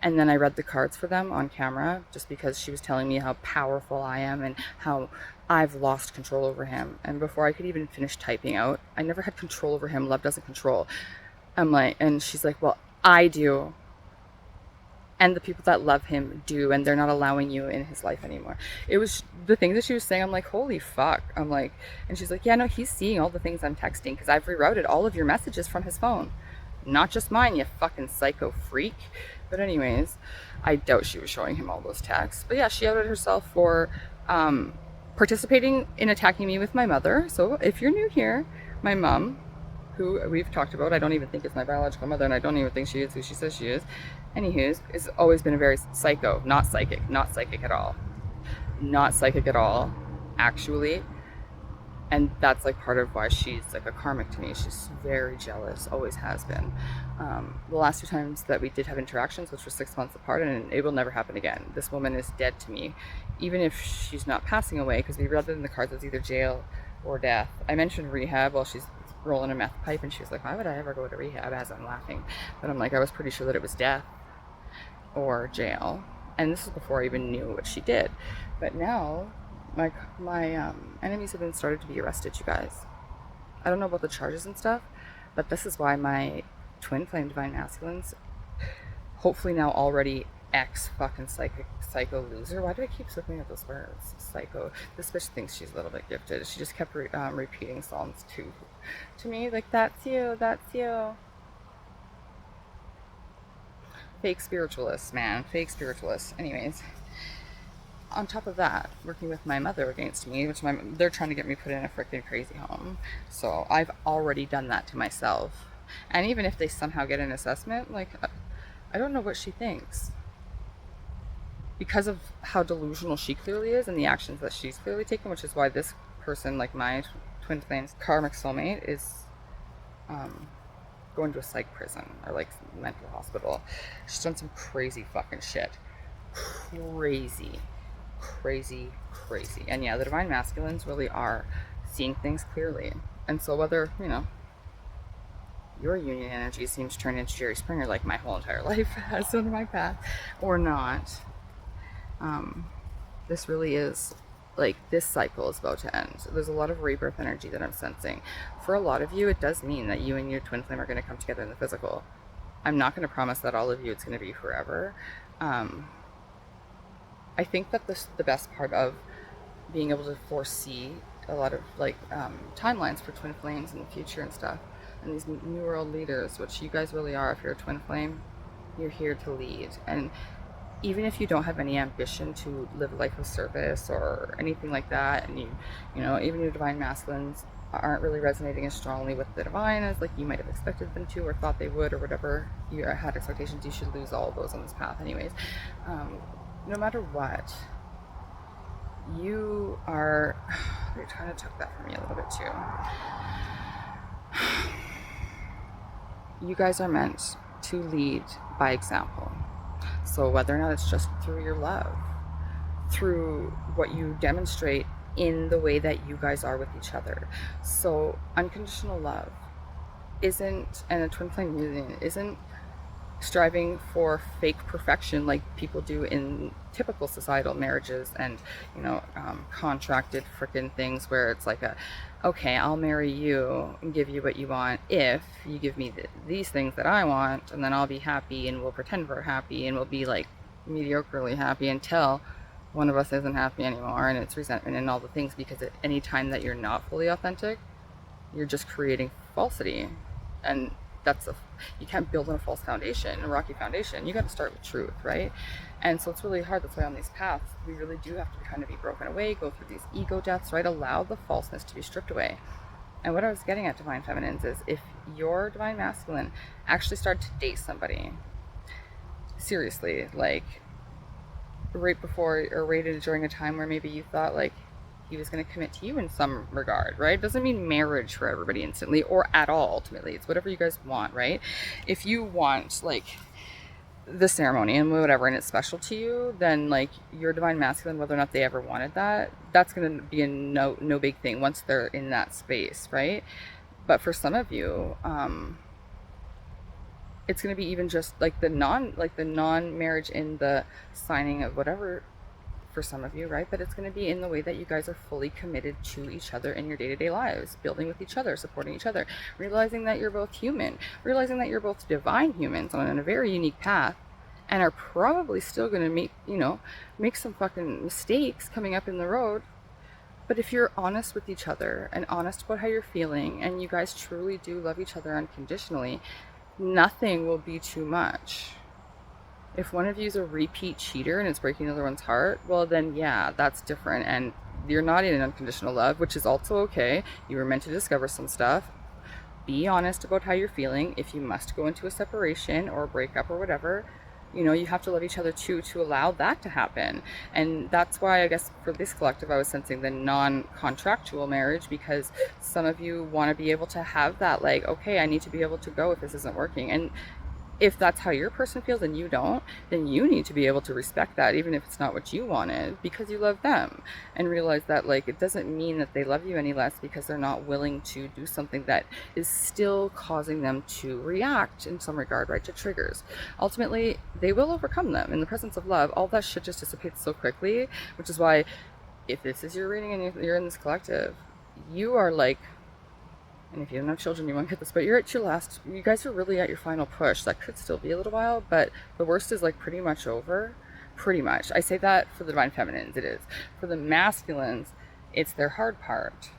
And then I read the cards for them on camera just because she was telling me how powerful I am and how I've lost control over him. And before I could even finish typing out, I never had control over him. Love doesn't control. I'm like, and she's like, well, I do. And the people that love him do, and they're not allowing you in his life anymore. It was the things that she was saying. I'm like, holy fuck. I'm like, and she's like, yeah, no, he's seeing all the things I'm texting because I've rerouted all of your messages from his phone. Not just mine, you fucking psycho freak. But anyways, I doubt she was showing him all those texts. But yeah, she outed herself for participating in attacking me with my mother. So if you're new here, my mom, who we've talked about, I don't even think is my biological mother, and I don't even think she is who she says she is. Anywho, has always been a very psycho, not psychic at all. Not psychic at all, actually. And that's like part of why she's like a karmic to me. She's very jealous, always has been. The last 2 times that we did have interactions, which were 6 months apart, and it will never happen again. This woman is dead to me, even if she's not passing away, because we read it in the cards as either jail or death. I mentioned rehab while she's rolling a meth pipe, and she was like, why would I ever go to rehab? As I'm laughing. But I'm like, I was pretty sure that it was death or jail. And this is before I even knew what she did. But now, my enemies have been started to be arrested, you guys. I don't know about the charges and stuff, but this is why my twin flame divine masculines, hopefully now already ex fucking psycho loser. Why do I keep looking at those words? Psycho. This bitch thinks she's a little bit gifted. She just kept repeating Psalms 2 to me, like, that's you, that's you. Fake spiritualists, man. Fake spiritualists. Anyways, on top of that, working with my mother against me, which they're trying to get me put in a freaking crazy home. So I've already done that to myself. And even if they somehow get an assessment, like, I don't know what she thinks. Because of how delusional she clearly is and the actions that she's clearly taken, which is why this person, like my twin flame's karmic soulmate, is going to a psych prison or like mental hospital. She's done some crazy fucking shit. Crazy. And yeah, the divine masculines really are seeing things clearly. And so whether, you know, your union energy seems to turn into Jerry Springer like my whole entire life has on my path or not, this really is like, this cycle is about to end. So there's a lot of rebirth energy that I'm sensing. For a lot of you, it does mean that you and your twin flame are going to come together in the physical. I'm not going to promise that all of you it's going to be forever. I think that the best part of being able to foresee a lot of like timelines for twin flames in the future and stuff, and these new world leaders, which you guys really are. If you're a twin flame, you're here to lead. And even if you don't have any ambition to live a life of service or anything like that, and you know, even your divine masculines aren't really resonating as strongly with the divine as like you might have expected them to or thought they would or whatever you had expectations, you should lose all of those on this path anyways. No matter what, you are, they kind of took that from me a little bit too. You guys are meant to lead by example. So whether or not it's just through your love, through what you demonstrate in the way that you guys are with each other. So unconditional love isn't, and a twin flame union isn't striving for fake perfection like people do in typical societal marriages and, you know, contracted freaking things where it's like okay, I'll marry you and give you what you want if you give me these things that I want, and then I'll be happy and we'll pretend we're happy and we'll be like mediocrely happy until one of us isn't happy anymore, and it's resentment and all the things, because at any time that you're not fully authentic, you're just creating falsity. And you can't build on a false foundation, a rocky foundation. You got to start with truth, right? And so it's really hard. That's why on these paths, we really do have to kind of be broken away, go through these ego deaths, right? Allow the falseness to be stripped away. And what I was getting at, divine feminines, is if your divine masculine actually started to date somebody seriously, like right before or right during a time where maybe you thought like he was going to commit to you in some regard, right? It doesn't mean marriage for everybody instantly or at all. Ultimately, it's whatever you guys want, right? If you want like the ceremony and whatever, and it's special to you, then like your divine masculine, whether or not they ever wanted that, that's going to be a no big thing once they're in that space, right? But for some of you, it's going to be even just like the non marriage in the signing of whatever for some of you, right? But it's going to be in the way that you guys are fully committed to each other in your day-to-day lives, building with each other, supporting each other, realizing that you're both human, realizing that you're both divine humans on a very unique path, and are probably still going to make some fucking mistakes coming up in the road. But if you're honest with each other and honest about how you're feeling, and you guys truly do love each other unconditionally, nothing will be too much. If one of you is a repeat cheater and it's breaking the other one's heart, well then yeah, that's different, and you're not in an unconditional love, which is also okay. You were meant to discover some stuff. Be honest about how you're feeling. If you must go into a separation or a breakup or whatever, you know, you have to love each other too to allow that to happen. And that's why I guess for this collective I was sensing the non-contractual marriage, because some of you want to be able to have that, like, okay, I need to be able to go if this isn't working. And if that's how your person feels and you don't, then you need to be able to respect that, even if it's not what you wanted, because you love them, and realize that like it doesn't mean that they love you any less because they're not willing to do something that is still causing them to react in some regard, right, to triggers. Ultimately, they will overcome them in the presence of love. All that shit just dissipates so quickly, which is why if this is your reading and you're in this collective, you are like, and if you don't have children, you won't get this, but you're at your last, you guys are really at your final push. That could still be a little while, but the worst is like pretty much over. Pretty much. I say that for the divine feminines, it is. For the masculines, it's their hard part.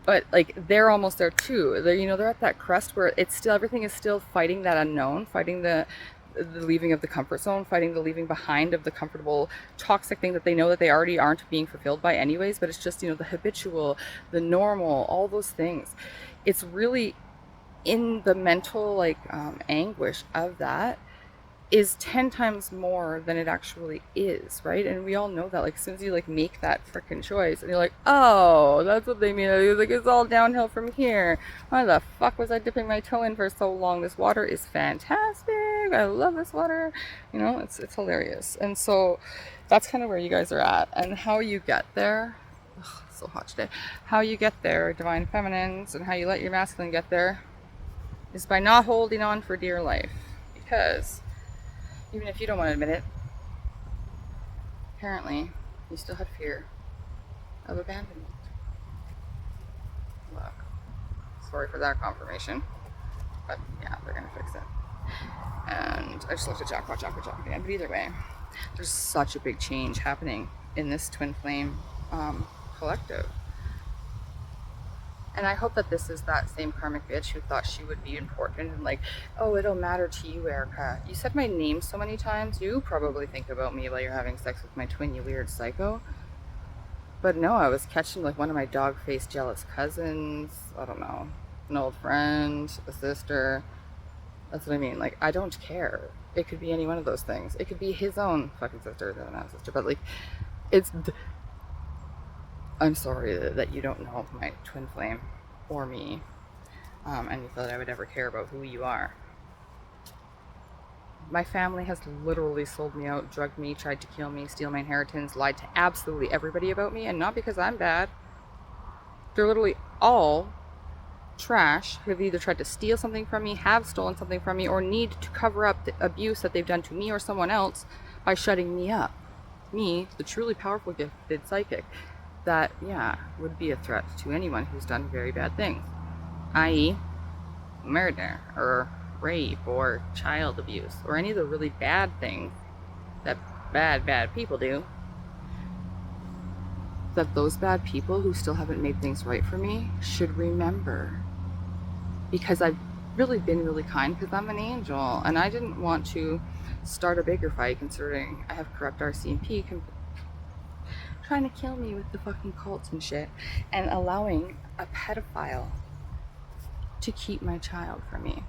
But like they're almost there too. They're at that crest where it's still, everything is still fighting that unknown, fighting the leaving of the comfort zone, fighting the leaving behind of the comfortable toxic thing that they know that they already aren't being fulfilled by anyways, but it's just, the habitual, the normal, all those things. It's really in the mental like anguish of that is 10 times more than it actually is, right? And we all know that, like, as soon as you like make that freaking choice and you're like, oh, that's what they mean, it's like it's all downhill from here. Why the fuck was I dipping my toe in for so long? This water is fantastic, I love this water, it's hilarious. And so that's kind of where you guys are at, and how you get there. Ugh, it's so hot today. How you get there, divine feminines, and how you let your masculine get there is by not holding on for dear life, because even if you don't want to admit it, apparently you still have fear of abandonment. Look, sorry for that confirmation, but yeah, they're gonna fix it. And I just looked at jackpot again, but either way, there's such a big change happening in this twin flame collective. And I hope that this is that same karmic bitch who thought she would be important and like, oh, it'll matter to you, Erica. You said my name so many times, you probably think about me while you're having sex with my twin, you weird psycho. But no, I was catching like one of my dog-faced jealous cousins, I don't know, an old friend, a sister. That's what I mean. Like, I don't care. It could be any one of those things. It could be his own fucking sister, no, not sister, but like, it's. I'm sorry that you don't know my twin flame or me, and you thought I would ever care about who you are. My family has literally sold me out, drugged me, tried to kill me, steal my inheritance, lied to absolutely everybody about me, and not because I'm bad. They're literally all trash who have either tried to steal something from me, have stolen something from me, or need to cover up the abuse that they've done to me or someone else by shutting me up. Me, the truly powerful gifted psychic, that, yeah, would be a threat to anyone who's done very bad things, i.e., murder or rape or child abuse or any of the really bad things that bad people do. That those bad people who still haven't made things right for me should remember. Because I've really been really kind because I'm an angel, and I didn't want to start a bigger fight considering I have corrupt RCMP trying to kill me with the fucking cults and shit, and allowing a pedophile to keep my child from me.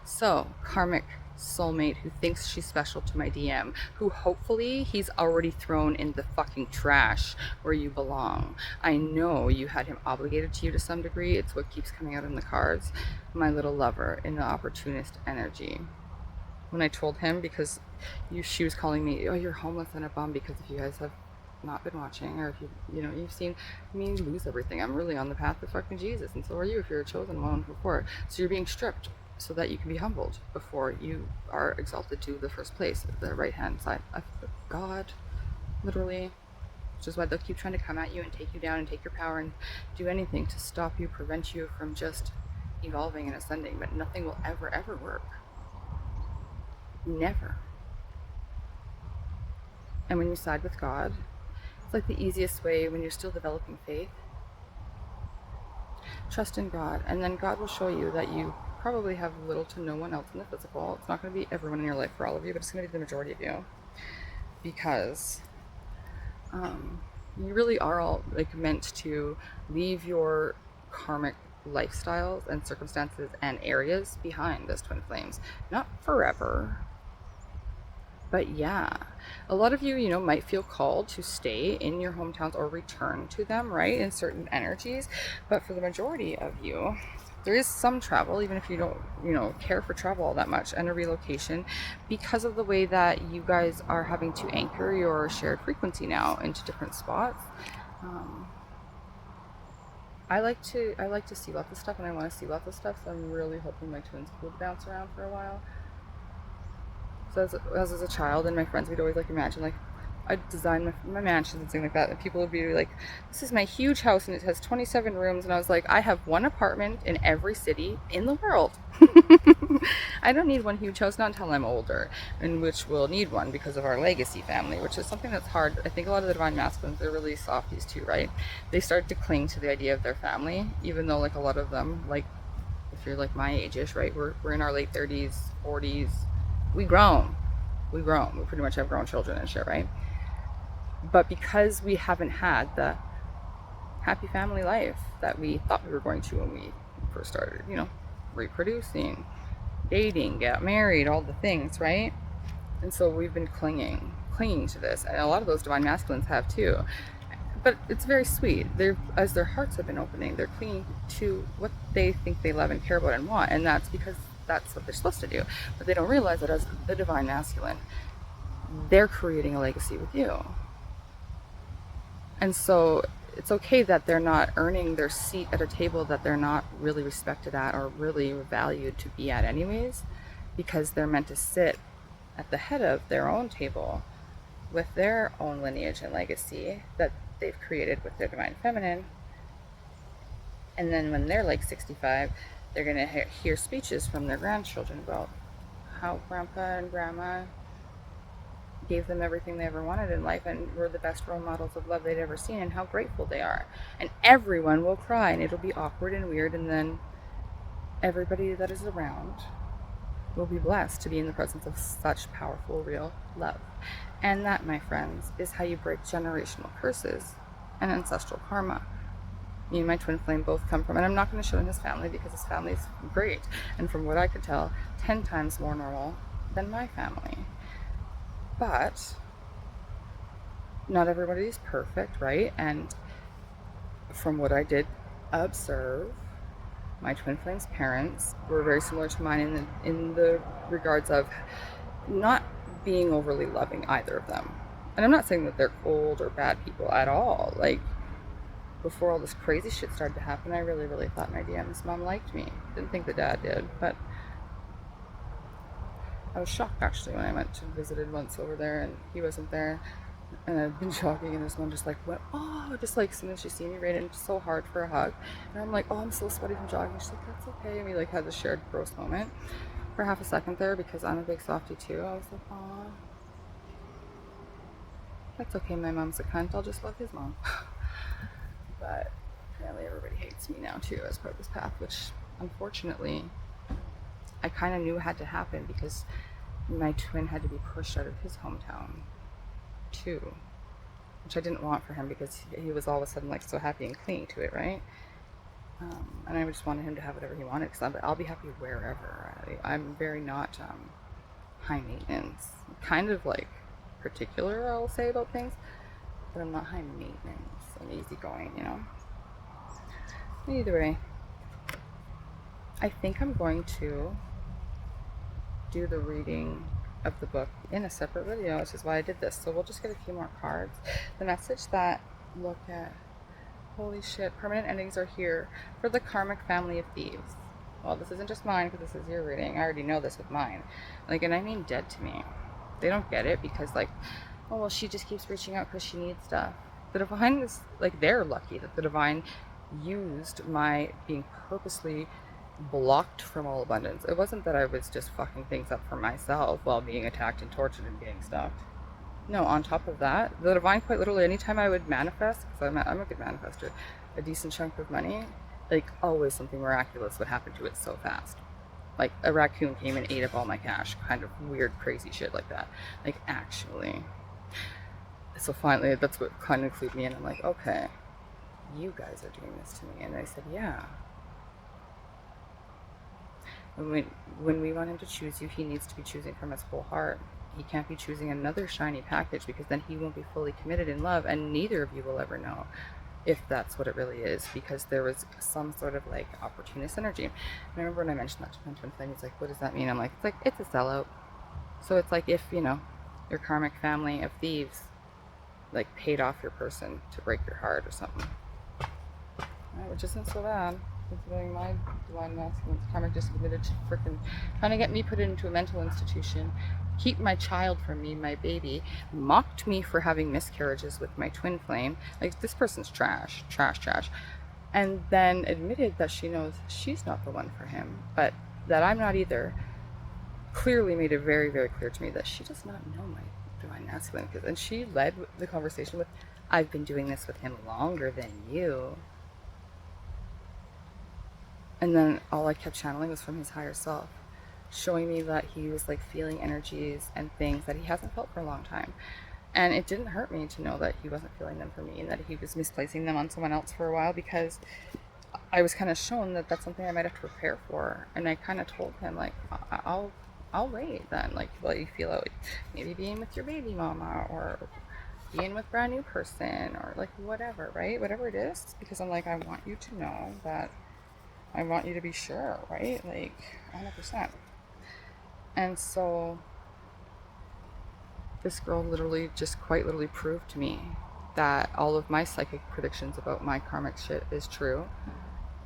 So, karmic soulmate who thinks she's special to my DM, who hopefully he's already thrown in the fucking trash where you belong. I know you had him obligated to you to some degree. It's what keeps coming out in the cards. My little lover in the opportunist energy. When I told him, because she was calling me, oh, you're homeless and a bum, because if you guys have not been watching, or if you've seen me lose everything, I'm really on the path to fucking Jesus, and so are you if you're a chosen one before. So you're being stripped so that you can be humbled before you are exalted to the first place, the right hand side of God, literally. Which is why they'll keep trying to come at you and take you down and take your power and do anything to stop you, prevent you from just evolving and ascending. But nothing will ever work. Never. And when you side with God, it's like the easiest way when you're still developing faith. Trust in God, and then God will show you that you probably have little to no one else in the physical. It's not going to be everyone in your life for all of you, but it's going to be the majority of you, because you really are all like meant to leave your karmic lifestyles and circumstances and areas behind as twin flames. Not forever, but yeah, a lot of you, might feel called to stay in your hometowns or return to them, right, in certain energies. But for the majority of you, there is some travel, even if you don't, care for travel all that much, and a relocation, because of the way that you guys are having to anchor your shared frequency now into different spots. I like to see lots of stuff, and I want to see lots of stuff. So I'm really hoping my twins would bounce around for a while. So as a child and my friends, we'd always like imagine like I'd design my mansions and things like that, and people would be like, this is my huge house and it has 27 rooms, and I was like, I have one apartment in every city in the world. I don't need one huge house, not until I'm older, in which we'll need one because of our legacy family, which is something that's hard. I think a lot of the divine masculines, they're really softies too, right? They start to cling to the idea of their family, even though like a lot of them, like if you're like my age-ish, right, we're in our late 30s, 40s, we pretty much have grown children and shit, right? But because we haven't had the happy family life that we thought we were going to when we first started, reproducing, dating, get married, all the things, right? And so we've been clinging to this, and a lot of those divine masculines have too. But it's very sweet. As their hearts have been opening, they're clinging to what they think they love and care about and want, and that's because that's what they're supposed to do. But they don't realize that as the divine masculine, they're creating a legacy with you. And so it's okay that they're not earning their seat at a table that they're not really respected at or really valued to be at anyways, because they're meant to sit at the head of their own table with their own lineage and legacy that they've created with their divine feminine. And then when they're like 65, they're going to hear speeches from their grandchildren about how grandpa and grandma gave them everything they ever wanted in life and were the best role models of love they'd ever seen, and how grateful they are. And everyone will cry and it'll be awkward and weird, and then everybody that is around will be blessed to be in the presence of such powerful, real love. And that, my friends, is how you break generational curses and ancestral karma. Me and my twin flame both come from, and I'm not going to show him his family because his family is great, and from what I could tell, 10 times more normal than my family. But not everybody is perfect, right? And from what I did observe, my twin flame's parents were very similar to mine in the regards of not being overly loving, either of them. And I'm not saying that they're cold or bad people at all. Like, before all this crazy shit started to happen, I really, really thought my DM's mom liked me. Didn't think the dad did, but I was shocked actually when I went to visited once over there and he wasn't there. And I'd been jogging and this one just like went, oh, just like as soon as she seen me, ran in so hard for a hug. And I'm like, oh, I'm so sweaty from jogging. She's like, that's okay. And we like had this shared gross moment for half a second there because I'm a big softie too. I was like, aw, that's okay. My mom's a cunt. I'll just love his mom. But apparently everybody hates me now too as part of this path, which unfortunately I kind of knew had to happen because my twin had to be pushed out of his hometown too, which I didn't want for him because he was all of a sudden like so happy and clinging to it, right? And I just wanted him to have whatever he wanted because I'll be happy wherever. I'm very not high maintenance, kind of like particular, I'll say, about things, but I'm not high maintenance. I'm easygoing, you know? Either way, I think I'm going to do the reading of the book in a separate video, which is why I did this. So we'll just get a few more cards. The message that, look at, holy shit, permanent endings are here for the karmic family of thieves. Well, this isn't just mine because this is your reading. I already know this with mine. Like, and I mean dead to me. They don't get it because like, oh, well, she just keeps reaching out because she needs stuff. The divine is, like, they're lucky that the divine used my being purposely blocked from all abundance. It wasn't that I was just fucking things up for myself while being attacked and tortured and getting stalked. No, on top of that, the divine quite literally, anytime I would manifest, because I'm a good manifester, a decent chunk of money, like always something miraculous would happen to it so fast. Like a raccoon came and ate up all my cash, kind of weird, crazy shit like that. Like actually. So finally, that's what kind of clued me in. I'm like, okay, you guys are doing this to me. And I said, yeah. And when we want him to choose you, he needs to be choosing from his whole heart. He can't be choosing another shiny package because then he won't be fully committed in love, and neither of you will ever know if that's what it really is, because there was some sort of like opportunist energy. And I remember when I mentioned that to my twin flame, he's like, what does that mean? I'm like, it's a sellout. So it's like if, you know, your karmic family of thieves like paid off your person to break your heart or something. Right, which isn't so bad. Considering my divine masculine karmic just admitted to freaking trying to get me put into a mental institution, keep my child from me, my baby, mocked me for having miscarriages with my twin flame. Like, this person's trash, and then admitted that she knows she's not the one for him, but that I'm not either. Clearly made it very, very clear to me that she does not know my divine masculine, and she led the conversation with, I've been doing this with him longer than you. And then all I kept channeling was from his higher self, showing me that he was like feeling energies and things that he hasn't felt for a long time. And it didn't hurt me to know that he wasn't feeling them for me and that he was misplacing them on someone else for a while, because I was kind of shown that that's something I might have to prepare for. And I kind of told him, like, I'll wait then, like, let you feel out, like maybe being with your baby mama or being with a brand new person or like whatever, right? Whatever it is, because I'm like, I want you to know that I want you to be sure, right? Like 100%. And so this girl literally just quite literally proved to me that all of my psychic predictions about my karmic shit is true.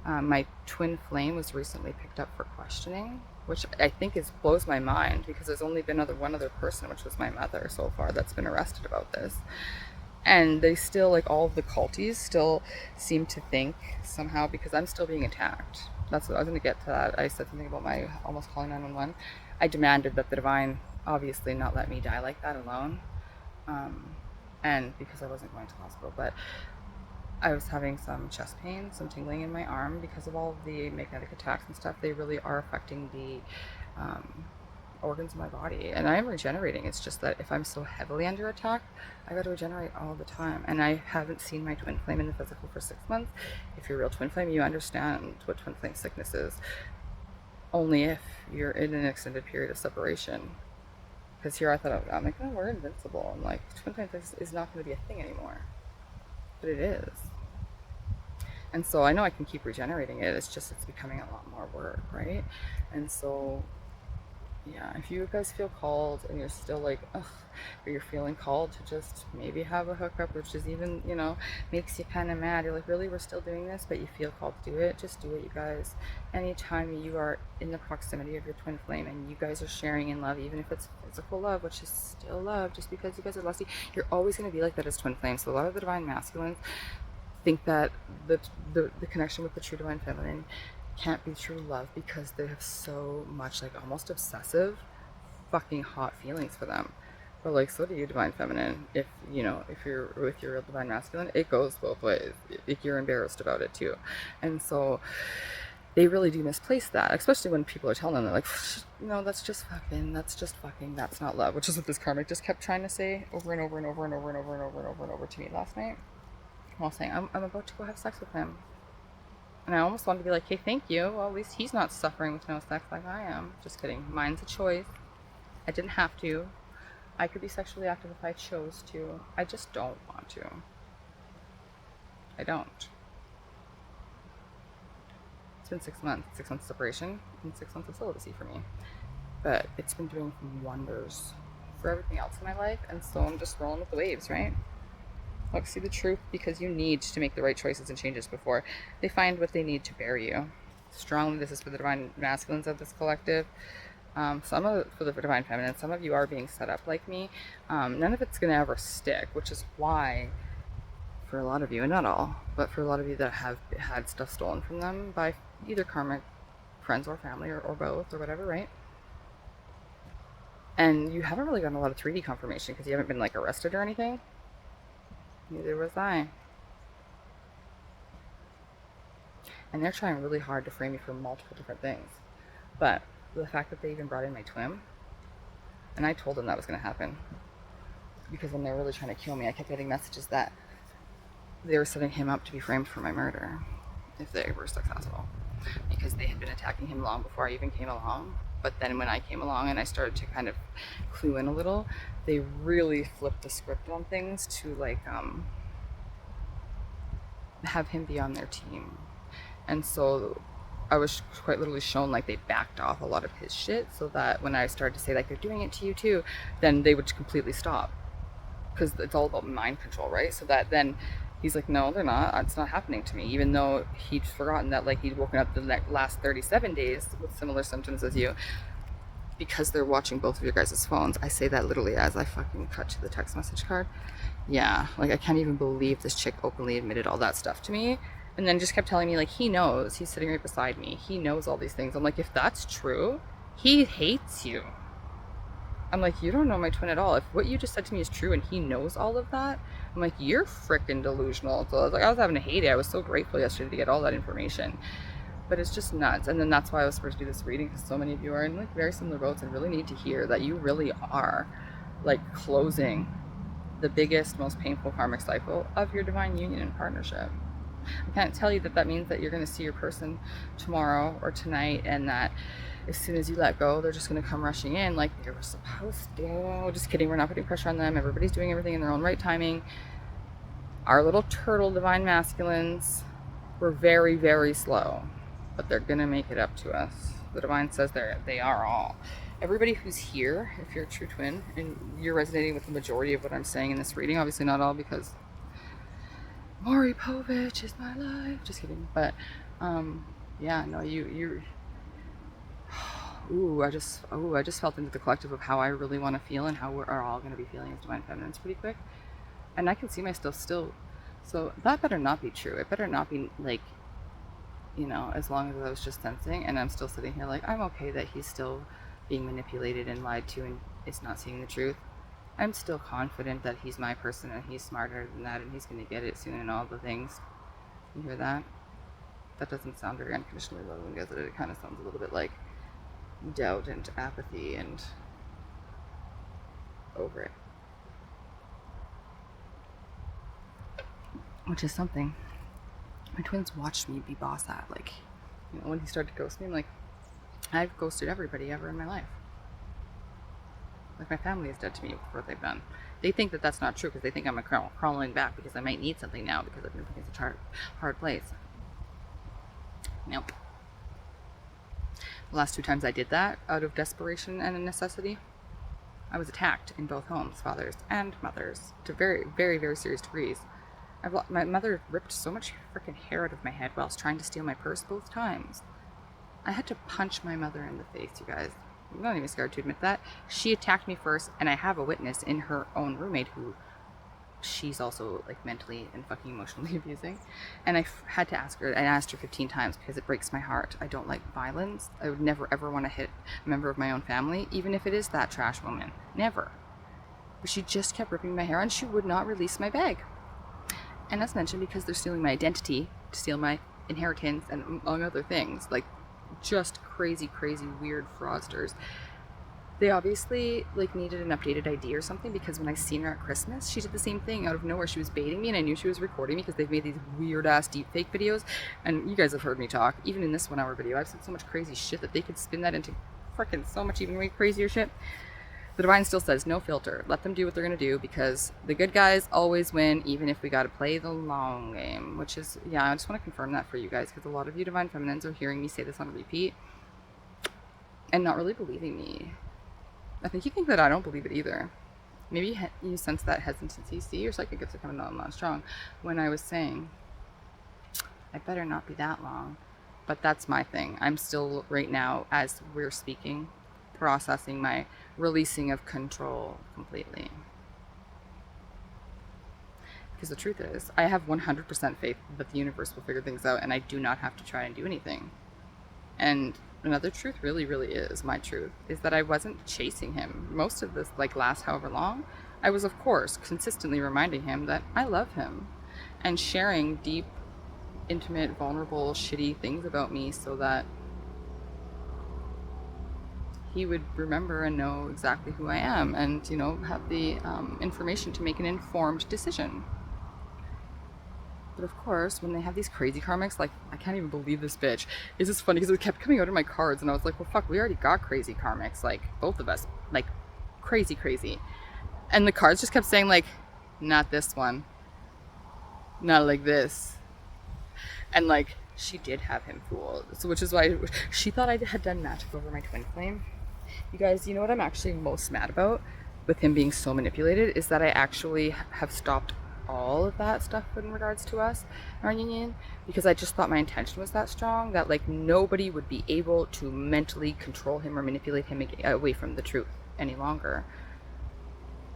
My twin flame was recently picked up for questioning, which I think blows my mind, because there's only been one other person, which was my mother so far, that's been arrested about this. And they still, like, all of the culties still seem to think somehow, because I'm still being attacked. That's what I was going to get to that. I said something about my almost calling 911. I demanded that the divine obviously not let me die like that alone. And because I wasn't going to hospital, but I was having some chest pain, some tingling in my arm because of all of the magnetic attacks and stuff. They really are affecting the organs of my body, and I am regenerating. It's just that if I'm so heavily under attack, I got to regenerate all the time. And I haven't seen my twin flame in the physical for 6 months. If you're a real twin flame, you understand what twin flame sickness is. Only if you're in an extended period of separation. Because here I thought, I'm like, oh, we're invincible. I'm like, twin flame is not going to be a thing anymore. But it is. And so I know I can keep regenerating it. It's just, it's becoming a lot more work, right? And so, yeah, if you guys feel called and you're still like, ugh, or you're feeling called to just maybe have a hookup, which is even, you know, makes you kind of mad. You're like, really, we're still doing this, but you feel called to do it. Just do it, you guys. Anytime you are in the proximity of your twin flame and you guys are sharing in love, even if it's physical love, which is still love, just because you guys are lusty, you're always going to be like that as twin flames. So a lot of the divine masculines think that the connection with the true divine feminine can't be true love because they have so much, like, almost obsessive fucking hot feelings for them. But like, so do you, divine feminine. If you know, if you're with your real divine masculine, it goes both ways. If you're embarrassed about it too. And so they really do misplace that, especially when people are telling them, they're like, no, that's just fucking, that's not love, which is what this karmic just kept trying to say over and over and over and over and over and over and over and over to me last night while saying, I'm about to go have sex with him. And I almost wanted to be like, hey, thank you. Well, at least he's not suffering with no sex like I am. Just kidding. Mine's a choice. I didn't have to. I could be sexually active if I chose to. I just don't want to. I don't. It's been 6 months. 6 months of separation and 6 months of celibacy for me. But it's been doing wonders for everything else in my life. And so I'm just rolling with the waves, right? Look, see the truth, because you need to make the right choices and changes before they find what they need to bury you. Strongly, this is for the divine masculines of this collective. Some of it for the divine feminine. Some of you are being set up like me. None of it's going to ever stick, which is why, for a lot of you, and not all, but for a lot of you that have had stuff stolen from them by either karmic friends or family or both or whatever, right? And you haven't really gotten a lot of 3D confirmation because you haven't been like arrested or anything. Neither was I. And they're trying really hard to frame me for multiple different things. But the fact that they even brought in my twin, and I told them that was going to happen. Because when they were really trying to kill me, I kept getting messages that they were setting him up to be framed for my murder if they were successful. Because they had been attacking him long before I even came along. But then when I came along and I started to kind of clue in a little, they really flipped the script on things to like have him be on their team. And so I was quite literally shown like they backed off a lot of his shit so that when I started to say like they're doing it to you too, then they would completely stop. Because it's all about mind control, right? So that then he's like, no, they're not. It's not happening to me. Even though he'd forgotten that like he'd woken up the last 37 days with similar symptoms as you, because they're watching both of your guys' phones. I say that literally as I fucking cut to the text message card. Yeah, like I can't even believe this chick openly admitted all that stuff to me. And then just kept telling me like, he knows. He's sitting right beside me. He knows all these things. I'm like, if that's true, he hates you. I'm like, you don't know my twin at all. If what you just said to me is true and he knows all of that, I'm like, you're freaking delusional. So I was like, I was having a heyday. I was so grateful yesterday to get all that information. But it's just nuts. And then that's why I was supposed to do this reading, because so many of you are in like very similar boats and really need to hear that you really are like closing the biggest, most painful karmic cycle of your divine union and partnership. I can't tell you that that means that you're going to see your person tomorrow or tonight, and that as soon as you let go, they're just going to come rushing in like they were supposed to. Just kidding. We're not putting pressure on them. Everybody's doing everything in their own right timing. Our little turtle divine masculines were very, very slow, but they're going to make it up to us. The divine says they are all. Everybody who's here, if you're a true twin and you're resonating with the majority of what I'm saying in this reading, obviously not all, because Maury Povich is my life. Just kidding. But yeah, no, you I just felt into the collective of how I really want to feel and how we're all going to be feeling as divine feminines pretty quick. And I can see myself still. So that better not be true. It better not be like, you know, as long as I was just sensing and I'm still sitting here like, I'm okay that he's still being manipulated and lied to is not seeing the truth. I'm still confident that he's my person and he's smarter than that and he's going to get it soon and all the things. You hear that? That doesn't sound very unconditionally loving, does it? It kind of sounds a little bit like doubt and apathy and over it. Which is something my twins watched me be boss at. Like, you know, when he started to ghost me, I'm like, I've ghosted everybody ever in my life. Like, my family is dead to me for what they've done. They think that that's not true because they think I'm crawling back because I might need something now because I've been put in such a hard place. Nope. The last 2 times I did that out of desperation and a necessity, I was attacked in both homes, fathers and mothers, to very, very, very serious degrees. My mother ripped so much freaking hair out of my head whilst trying to steal my purse both times. I had to punch my mother in the face, you guys. I'm not even scared to admit that. She attacked me first, and I have a witness in her own roommate who she's also like mentally and fucking emotionally abusing. And I had to ask her, I asked her 15 times because it breaks my heart. I don't like violence. I would never ever want to hit a member of my own family, even if it is that trash woman. Never. But she just kept ripping my hair and she would not release my bag. And as mentioned, because they're stealing my identity to steal my inheritance and among other things, like just crazy, crazy, weird fraudsters. They obviously like needed an updated ID or something, because when I seen her at Christmas, she did the same thing out of nowhere. She was baiting me and I knew she was recording me because they've made these weird ass deep fake videos. And you guys have heard me talk. Even in this 1 hour video, I've said so much crazy shit that they could spin that into freaking so much even way crazier shit. The Divine still says no filter. Let them do what they're going to do because the good guys always win, even if we got to play the long game, which is, yeah, I just want to confirm that for you guys because a lot of you Divine Feminines are hearing me say this on repeat and not really believing me. I think you think that I don't believe it either. Maybe you sense that hesitancy. See, your psychic gifts are coming on strong when I was saying, I better not be that long. But that's my thing. I'm still, right now, as we're speaking, processing my releasing of control completely. Because the truth is, I have 100% faith that the universe will figure things out and I do not have to try and do anything. And another truth really, really is, my truth, is that I wasn't chasing him. Most of this, like last however long, I was of course consistently reminding him that I love him and sharing deep, intimate, vulnerable, shitty things about me so that he would remember and know exactly who I am and, you know, have the information to make an informed decision. But of course, when they have these crazy karmics, like, I can't even believe this bitch. It's just funny because it kept coming out in my cards and I was like, well, fuck, we already got crazy karmics, like, both of us, like, crazy, crazy. And the cards just kept saying, like, not this one. Not like this. And, like, she did have him fooled. So, which is why she thought I had done magic over my twin flame. You guys, you know what I'm actually most mad about with him being so manipulated is that I actually have stopped all of that stuff in regards to us, our union, because I just thought my intention was that strong that like nobody would be able to mentally control him or manipulate him away from the truth any longer.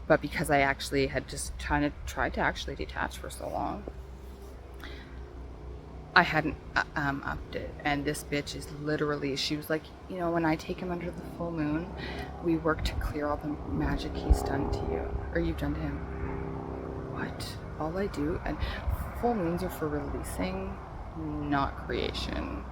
But because I actually had just tried to actually detach for so long, I hadn't upped it. And this bitch is literally, she was like, you know, when I take him under the full moon, we work to clear all the magic he's done to you, or you've done to him. What? All I do, and full moons are for releasing, not creation.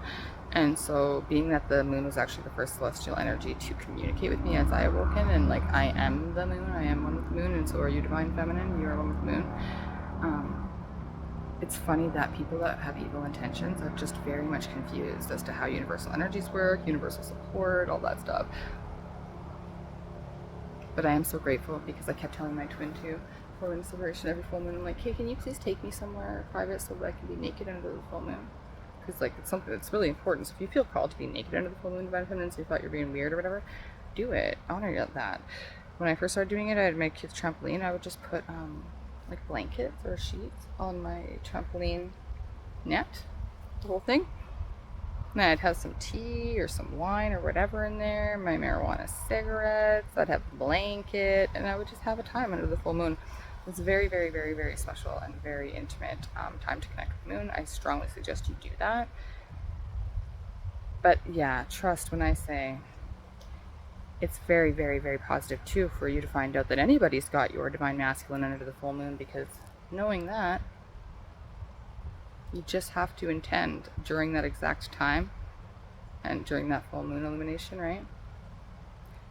And so being that the moon was actually the first celestial energy to communicate with me as I awoken, and like I am the moon, I am one with the moon, and so are you, Divine Feminine, you are one with the moon. It's funny that people that have evil intentions are just very much confused as to how universal energies work, universal support, all that stuff. But I am so grateful because I kept telling my twin to, for moon celebration every full moon, I'm like, hey, can you please take me somewhere private so that I can be naked under the full moon? Because like it's something that's really important. So if you feel called to be naked under the full moon, Divine Feminine, so you thought you're being weird or whatever, do it. Honor that. When I first started doing it, I had my kids' trampoline. I would just put like blankets or sheets on my trampoline net, the whole thing. And I'd have some tea or some wine or whatever in there, my marijuana cigarettes, I'd have a blanket, and I would just have a time under the full moon. It's very, very, very, very special and very intimate time to connect with the moon. I strongly suggest you do that. But yeah, trust when I say it's very, very, very positive too for you to find out that anybody's got your divine masculine under the full moon, because knowing that, you just have to intend during that exact time and during that full moon illumination, right?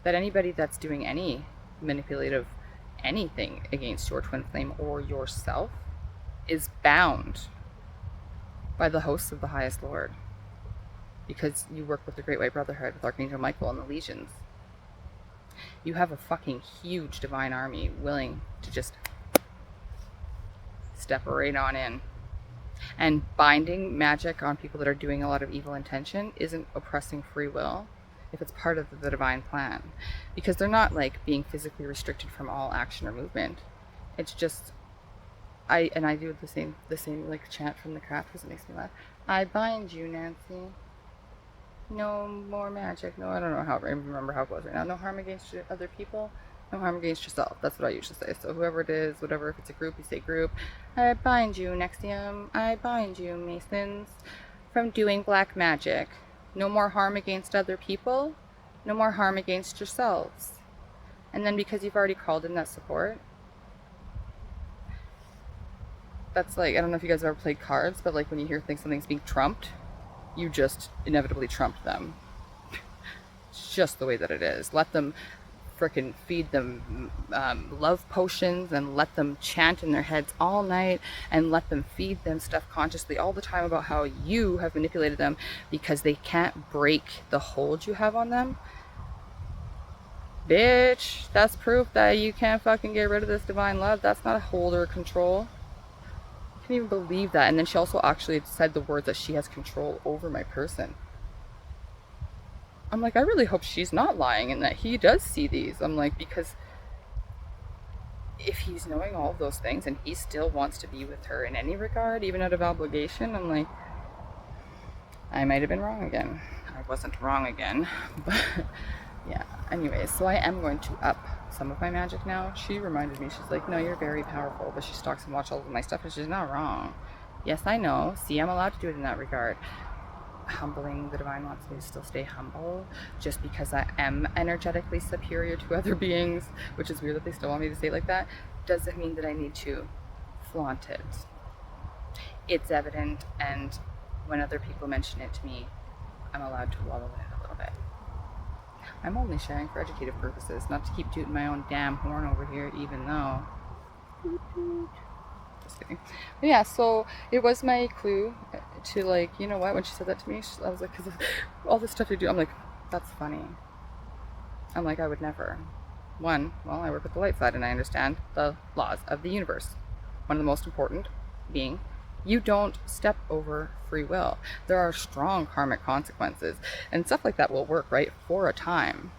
That anybody that's doing any manipulative anything against your twin flame or yourself is bound by the hosts of the highest Lord, because you work with the Great White Brotherhood, with Archangel Michael and the legions. You have a fucking huge divine army willing to just step right on in. And binding magic on people that are doing a lot of evil intention isn't oppressing free will if it's part of the divine plan, because they're not like being physically restricted from all action or movement. It's just, I do the same like chant from the craft because it makes me laugh. I bind you, Nancy. No more magic. No, I don't know how, I remember how it goes right now. No harm against other people. No harm against yourself. That's what I usually say. So whoever it is, whatever, if it's a group, you say group. I bind you, Nexium. I bind you, Masons, from doing black magic. No more harm against other people. No more harm against yourselves. And then because you've already called in that support, that's like, I don't know if you guys have ever played cards, but like when you hear something's being trumped, you just inevitably trumped them. It's just the way that it is. Let them frickin' feed them love potions and let them chant in their heads all night and let them feed them stuff consciously all the time about how you have manipulated them because they can't break the hold you have on them. Bitch, that's proof that you can't fucking get rid of this divine love. That's not a hold or control. I can't even believe that. And then she also actually said the words that she has control over my person. I'm like, I really hope she's not lying and that he does see these. I'm like, because if he's knowing all of those things and he still wants to be with her in any regard, even out of obligation, I'm like, I might have been wrong again. I wasn't wrong again, but yeah. Anyways, so I am going to up some of my magic now. She reminded me, she's like, no, you're very powerful, but she stalks and watches all of my stuff and she's not wrong. Yes, I know. See, I'm allowed to do it in that regard. Humbling, the divine wants me to still stay humble just because I am energetically superior to other beings, which is weird that they still want me to say it like that, doesn't mean that I need to flaunt it. It's evident, and when other people mention it to me, I'm allowed to wallow in it a little bit. I'm only sharing for educative purposes, not to keep tooting my own damn horn over here, even though just kidding. But yeah, so it was my clue to, like, you know what, when she said that to me, I was like, because of all this stuff you do, I'm like, that's funny. I'm like, I would never. One, well, I work with the light side and I understand the laws of the universe. One of the most important being, you don't step over free will. There are strong karmic consequences and stuff like that will work, right, for a time.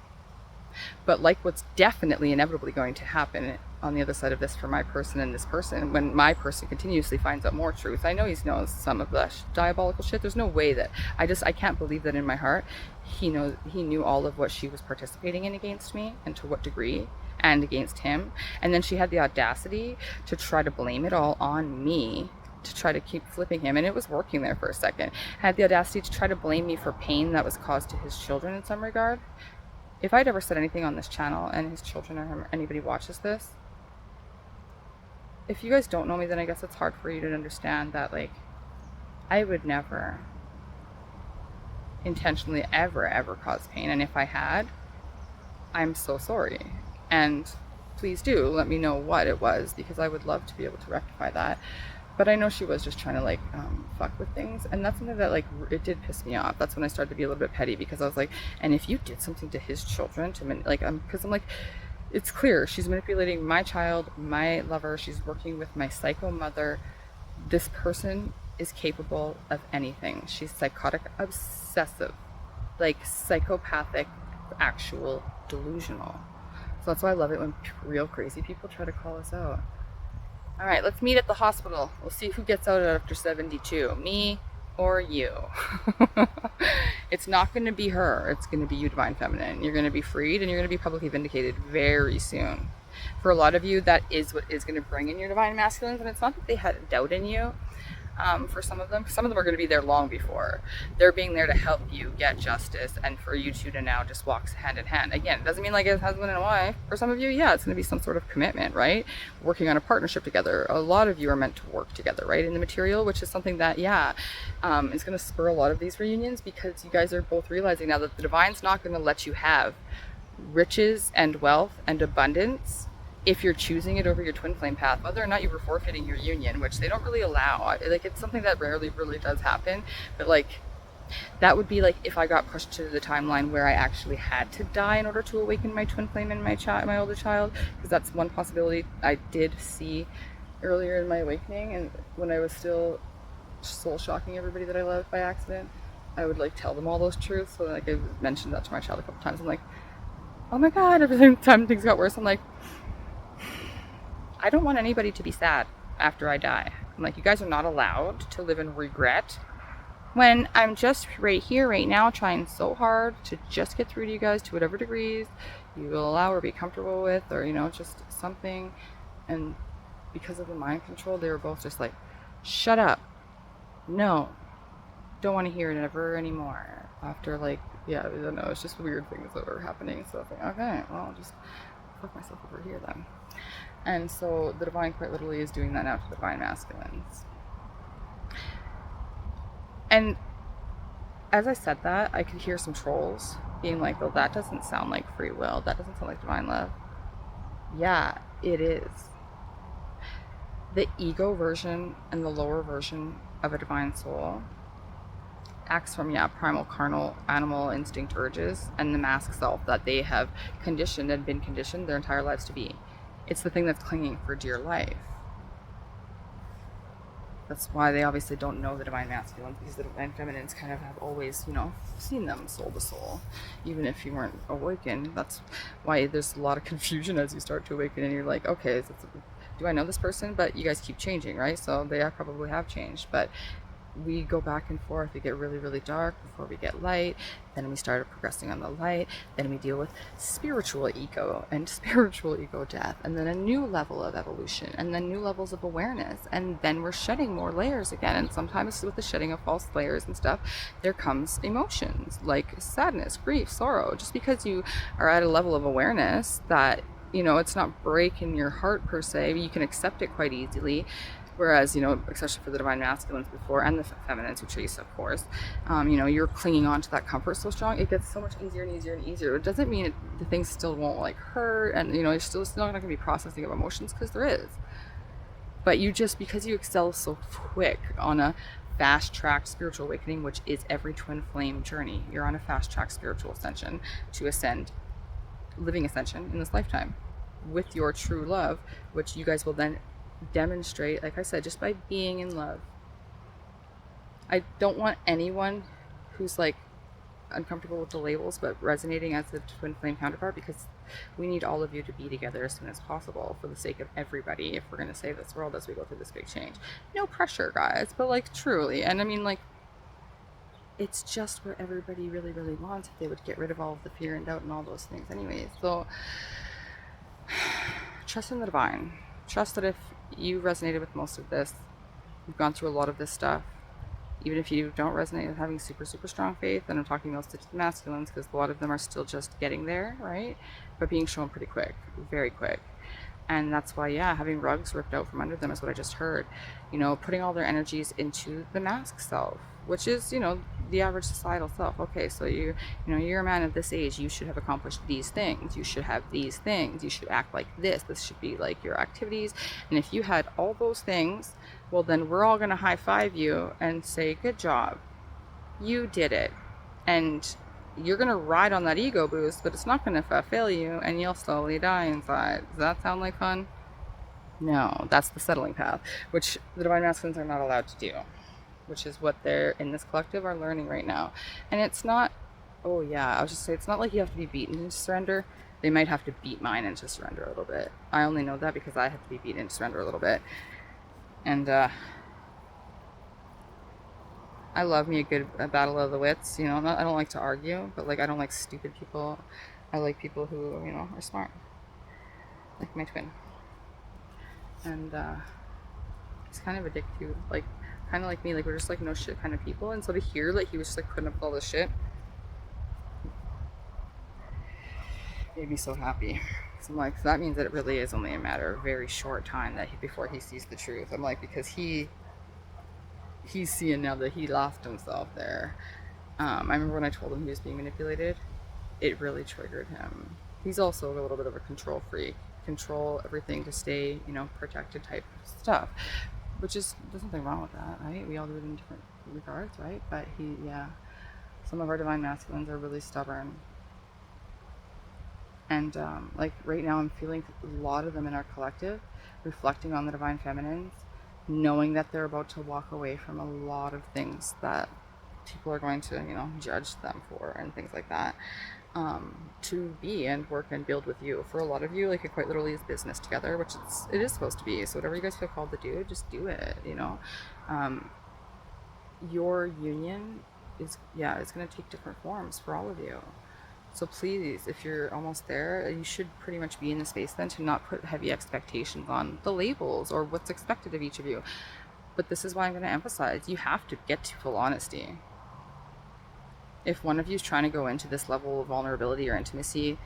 But like what's definitely inevitably going to happen on the other side of this for my person and this person, when my person continuously finds out more truth, I know he knows some of the diabolical shit. There's no way that I can't believe that in my heart he knew all of what she was participating in against me and to what degree and against him. And then she had the audacity to try to blame it all on me, to try to keep flipping him, and it was working there for a second. Had the audacity to try to blame me for pain that was caused to his children in some regard. If I'd ever said anything on this channel and his children or anybody watches this, if you guys don't know me, then I guess it's hard for you to understand that, like, I would never intentionally ever cause pain. And if I had, I'm so sorry. And please do let me know what it was, because I would love to be able to rectify that. But I know she was just trying to, like, fuck with things. And that's something that, like, it did piss me off. That's when I started to be a little bit petty, because I was like, and if you did something to his children, because I'm like, it's clear she's manipulating my child, my lover. She's working with my psycho mother. This person is capable of anything. She's psychotic, obsessive, like psychopathic, actual delusional. So that's why I love it when real crazy people try to call us out. All right, let's meet at the hospital. We'll see who gets out after 72, me or you. It's not going to be her. It's going to be you, Divine Feminine. You're going to be freed and you're going to be publicly vindicated very soon. For a lot of you, that is what is going to bring in your Divine Masculines. And it's not that they had a doubt in you. for some of them. Some of them are going to be there long before. They're being there to help you get justice and for you two to now just walk hand in hand. Again, it doesn't mean like a husband and wife. For some of you, yeah, it's going to be some sort of commitment, right? Working on a partnership together. A lot of you are meant to work together, right? In the material, which is something that, yeah, is going to spur a lot of these reunions because you guys are both realizing now that the divine's not going to let you have riches and wealth and abundance if you're choosing it over your twin flame path, whether or not you were forfeiting your union, which they don't really allow. Like, it's something that rarely really does happen, but like, that would be like if I got pushed to the timeline where I actually had to die in order to awaken my twin flame and my older child, because that's one possibility I did see earlier in my awakening, and when I was still soul shocking everybody that I loved by accident, I would like tell them all those truths. So like I mentioned that to my child a couple times. I'm like, oh my god, every time things got worse, I'm like, I don't want anybody to be sad after I die. I'm like, you guys are not allowed to live in regret when I'm just right here, right now, trying so hard to just get through to you guys to whatever degrees you will allow or be comfortable with, or, you know, just something. And because of the mind control, they were both just like, shut up. No, don't want to hear it ever anymore. After, like, yeah, I don't know, it's just weird things that were happening. So I was like, okay, well, I'll just fuck myself over here then. And so the divine quite literally is doing that now to the divine masculines. And as I said that, I could hear some trolls being like, well, that doesn't sound like free will. That doesn't sound like divine love. Yeah, it is. The ego version and the lower version of a divine soul acts from, yeah, primal, carnal, animal instinct urges and the mask self that they have conditioned and been conditioned their entire lives to be. It's the thing that's clinging for dear life. That's why they obviously don't know the divine masculines, because the divine feminines kind of have always, you know, seen them soul to soul, even if you weren't awakened. That's why there's a lot of confusion as you start to awaken, and you're like, okay, do I know this person? But you guys keep changing, right? So they probably have changed, but we go back and forth. We get really, really dark before we get light. Then we start progressing on the light. Then we deal with spiritual ego and spiritual ego death. And then a new level of evolution. And then new levels of awareness. And then we're shedding more layers again. And sometimes with the shedding of false layers and stuff, there comes emotions like sadness, grief, sorrow. Just because you are at a level of awareness that, you know, it's not breaking your heart per se. You can accept it quite easily. Whereas, you know, especially for the divine masculines before and the feminines who chase, of course, you know, you're clinging on to that comfort so strong, it gets so much easier and easier and easier. It doesn't mean the things still won't like hurt, and, you know, you're still not going to be processing of emotions, because there is. But you just, because you excel so quick on a fast track spiritual awakening, which is every twin flame journey, you're on a fast track spiritual ascension to ascend, living ascension in this lifetime with your true love, which you guys will then demonstrate, like I said, just by being in love. I don't want anyone who's like uncomfortable with the labels but resonating as a twin flame counterpart, because we need all of you to be together as soon as possible for the sake of everybody if we're going to save this world as we go through this big change. No pressure, guys, but like truly. And I mean, like, it's just what everybody really, really wants if they would get rid of all of the fear and doubt and all those things anyways. So trust in the divine. Trust that if you resonated with most of this, you've gone through a lot of this stuff, even if you don't resonate with having super, super strong faith, and I'm talking mostly to the masculines because a lot of them are still just getting there, right? But being shown pretty quick, very quick. And that's why, yeah, having rugs ripped out from under them is what I just heard. You know, putting all their energies into the mask self, which is, you know, the average societal self. Okay, so you're a man of this age. You should have accomplished these things. You should have these things. You should act like this. This should be like your activities. And if you had all those things, well, then we're all going to high five you and say, good job. You did it. And you're going to ride on that ego boost, but it's not going to fulfill you, and you'll slowly die inside. Does that sound like fun? No, that's the settling path, which the divine masculines are not allowed to do, which is what they're in this collective are learning right now. And it's not, oh yeah, I was just saying, it's not like you have to be beaten into surrender. They might have to beat mine into surrender a little bit. I only know that because I have to be beaten into surrender a little bit. And I love me a battle of the wits, you know. I don't like to argue, but like I don't like stupid people. I like people who, you know, are smart, like my twin. And it's kind of addictive. Like kind of like me, like we're just like no shit kind of people. And so to hear like he was just like putting up with all this shit made me so happy. So I'm like, so that means that it really is only a matter of a very short time that before he sees the truth. I'm like, because he's seeing now that he lost himself there. I remember when I told him he was being manipulated, it really triggered him. He's also a little bit of a control freak, control everything to stay, protected type stuff, which is, there's nothing wrong with that, right? We all do it in different regards, right? But some of our divine masculines are really stubborn. And like right now, I'm feeling a lot of them in our collective, reflecting on the divine feminines, knowing that they're about to walk away from a lot of things that people are going to, judge them for and things like that. To be and work and build with you. For a lot of you, like it quite literally is business together, which it is supposed to be. So whatever you guys feel called to do, just do it. Your union is it's going to take different forms for all of you. So please, if you're almost there, you should pretty much be in the space then to not put heavy expectations on the labels or what's expected of each of you. But this is why I'm going to emphasize, you have to get to full honesty. If one of you is trying to go into this level of vulnerability or intimacy,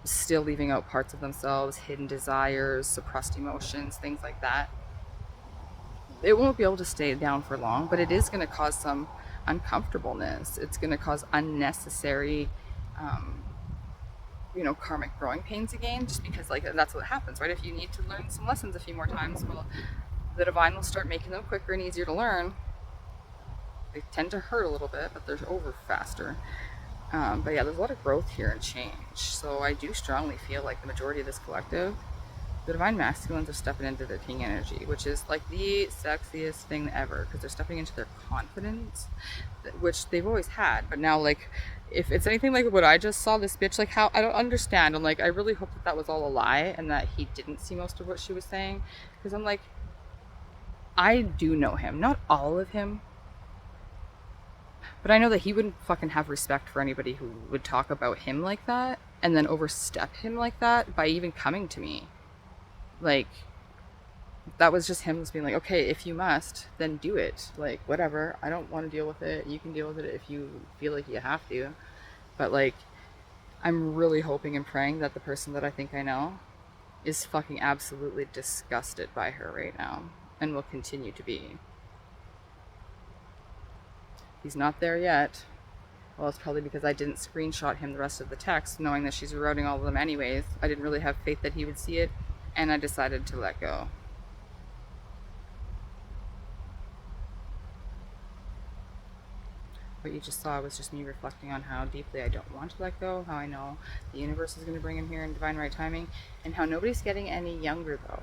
still leaving out parts of themselves, hidden desires, suppressed emotions, things like that, it won't be able to stay down for long, but it is going to cause some uncomfortableness. It's going to cause unnecessary karmic growing pains again, just because that's what happens, right? If you need to learn some lessons a few more times, well, the divine will start making them quicker and easier to learn. They tend to hurt a little bit, but they're over faster. But yeah, there's a lot of growth here and change. So I do strongly feel like the majority of this collective, the divine masculines are stepping into their king energy, which is like the sexiest thing ever, because they're stepping into their confidence, which they've always had. But now, like, if it's anything like what I just saw, this bitch, like, how I don't understand. I'm like, I really hope that was all a lie and that he didn't see most of what she was saying, because I'm like, I do know him, not all of him, but I know that he wouldn't fucking have respect for anybody who would talk about him like that and then overstep him like that by even coming to me. Like, that was just him just being like, okay, if you must, then do it. Like, whatever. I don't want to deal with it. You can deal with it if you feel like you have to. But, like, I'm really hoping and praying that the person that I think I know is fucking absolutely disgusted by her right now and will continue to be. He's not there yet. Well, it's probably because I didn't screenshot him the rest of the text, knowing that she's rerouting all of them anyways. I didn't really have faith that he would see it, and I decided to let go. What you just saw was just me reflecting on how deeply I don't want to let go, how I know the universe is going to bring him here in divine right timing, and how nobody's getting any younger though.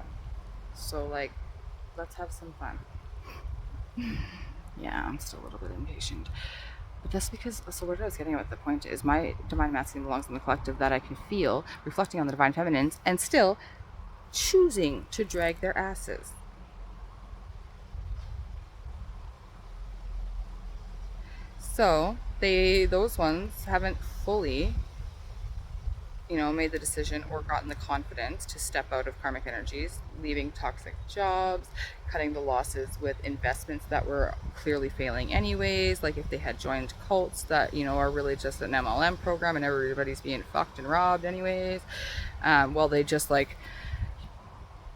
So, like, let's have some fun. Yeah, I'm still a little bit impatient. But that's because, so what I was getting at the point is my divine masculine belongs in the collective that I can feel, reflecting on the divine feminines, and still choosing to drag their asses. So those ones haven't fully, made the decision or gotten the confidence to step out of karmic energies, leaving toxic jobs, cutting the losses with investments that were clearly failing anyways. Like if they had joined cults that, are really just an MLM program and everybody's being fucked and robbed anyways. Well, they just like